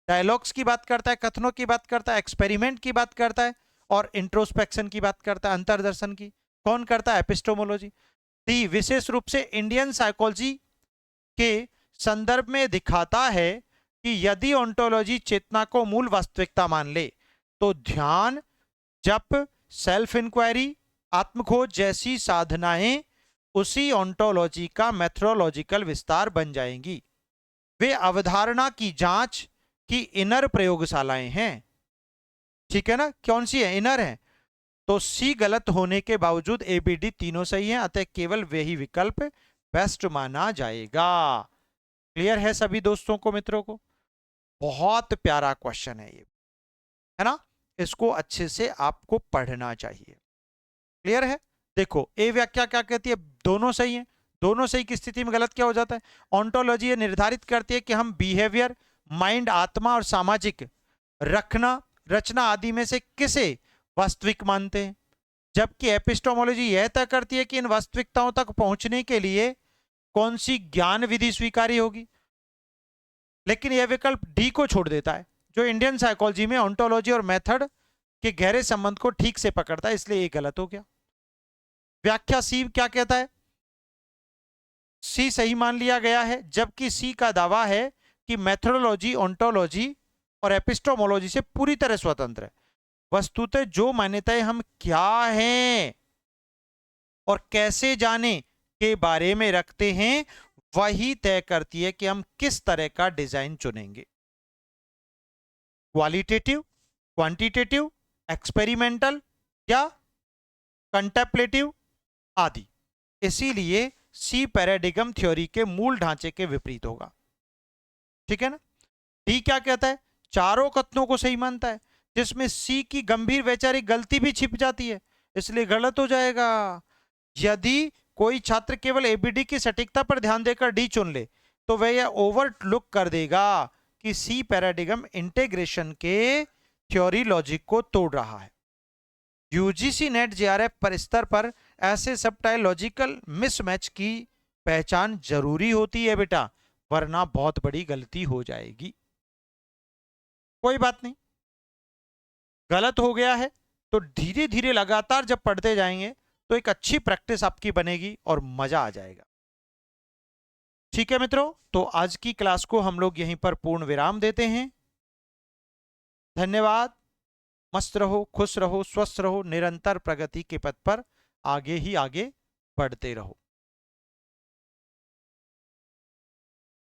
डायलॉग्स की बात करता है, कथनों की बात करता है, एक्सपेरिमेंट की बात करता है, और इंट्रोस्पेक्शन की बात करता है, अंतर्दर्शन की। कौन करता है, एपिस्टोमोलॉजी। डी विशेष रूप से इंडियन साइकोलॉजी के संदर्भ में दिखाता है कि यदि ओंटोलॉजी चेतना को मूल वास्तविकता मान ले, तो ध्यान, जप, सेल्फ इंक्वायरी, आत्मखोज जैसी साधनाएं उसी ओंटोलॉजी का मेथोडोलॉजिकल विस्तार बन जाएंगी। वे अवधारणा की जांच की इनर प्रयोगशालाएं हैं, ठीक है ना। कौन सी है, इनर है। तो सी गलत होने के बावजूद ए बी डी तीनों सही हैं, अतः केवल वही विकल्प बेस्ट माना जाएगा। क्लियर है सभी दोस्तों को, मित्रों को। बहुत प्यारा क्वेश्चन है ये, है ना। इसको अच्छे से आपको पढ़ना चाहिए। क्लियर है? देखो ए व्याख्या क्या कहती है, दोनों सही है। दोनों सही की स्थिति में गलत क्या हो जाता है? ऑन्टोलॉजी ये निर्धारित करती है कि हम बिहेवियर, माइंड, आत्मा और सामाजिक रखना, रचना आदि में से किसे वास्तविक मानते हैं, जबकि एपिस्टोमोलॉजी यह तय करती है कि इन वास्तविकताओं तक पहुंचने के लिए कौन सी ज्ञान विधि स्वीकार्य होगी। लेकिन यह विकल्प डी को छोड़ देता है, जो इंडियन साइकोलॉजी में ऑन्टोलॉजी और मेथड के गहरे संबंध को ठीक से पकड़ता है, इसलिए ये गलत हो गया। व्याख्या सी क्या कहता है? सी सही मान लिया गया है, जबकि सी का दावा है कि मेथोडोलॉजी ऑन्टोलॉजी और एपिस्टोमोलॉजी से पूरी तरह स्वतंत्र है। वस्तुतः जो मान्यताएं हम क्या हैं और कैसे जाने के बारे में रखते हैं, वही तय करती है कि हम किस तरह का डिजाइन चुनेंगे। क्वालिटेटिव, क्वांटिटेटिव, एक्सपेरिमेंटल या कंटेम्पलेटिव आदि। इसीलिए सी पैराडिगम थ्योरी के मूल ढांचे के विपरीत होगा। ठीक है ना? डी क्या कहता है? चारों कथनों को सही मानता है, जिसमें सी की गंभीर वैचारिक गलती भी छिप जाती है, इसलिए गलत हो जाएगा। यदि कोई छात्र केवल एबीडी की सटीकता पर ध्यान देकर डी चुन ले, तो वह यह ओवरलुक कर देगा कि सी पैराडिगम इंटीग्रेशन के थ्योरी लॉजिक को तोड़ रहा है। यूजीसी नेट जेआरएफ पर स्तर पर ऐसे सबटाइलॉजिकल मिसमैच की पहचान जरूरी होती है बेटा, वरना बहुत बड़ी गलती हो जाएगी। कोई बात नहीं, गलत हो गया है तो धीरे धीरे लगातार जब पढ़ते जाएंगे तो एक अच्छी प्रैक्टिस आपकी बनेगी और मजा आ जाएगा। ठीक है मित्रों, तो आज की क्लास को हम लोग यहीं पर पूर्ण विराम देते हैं। धन्यवाद। मस्त रहो, खुश रहो, स्वस्थ रहो, निरंतर प्रगति के पथ पर आगे ही आगे बढ़ते रहो।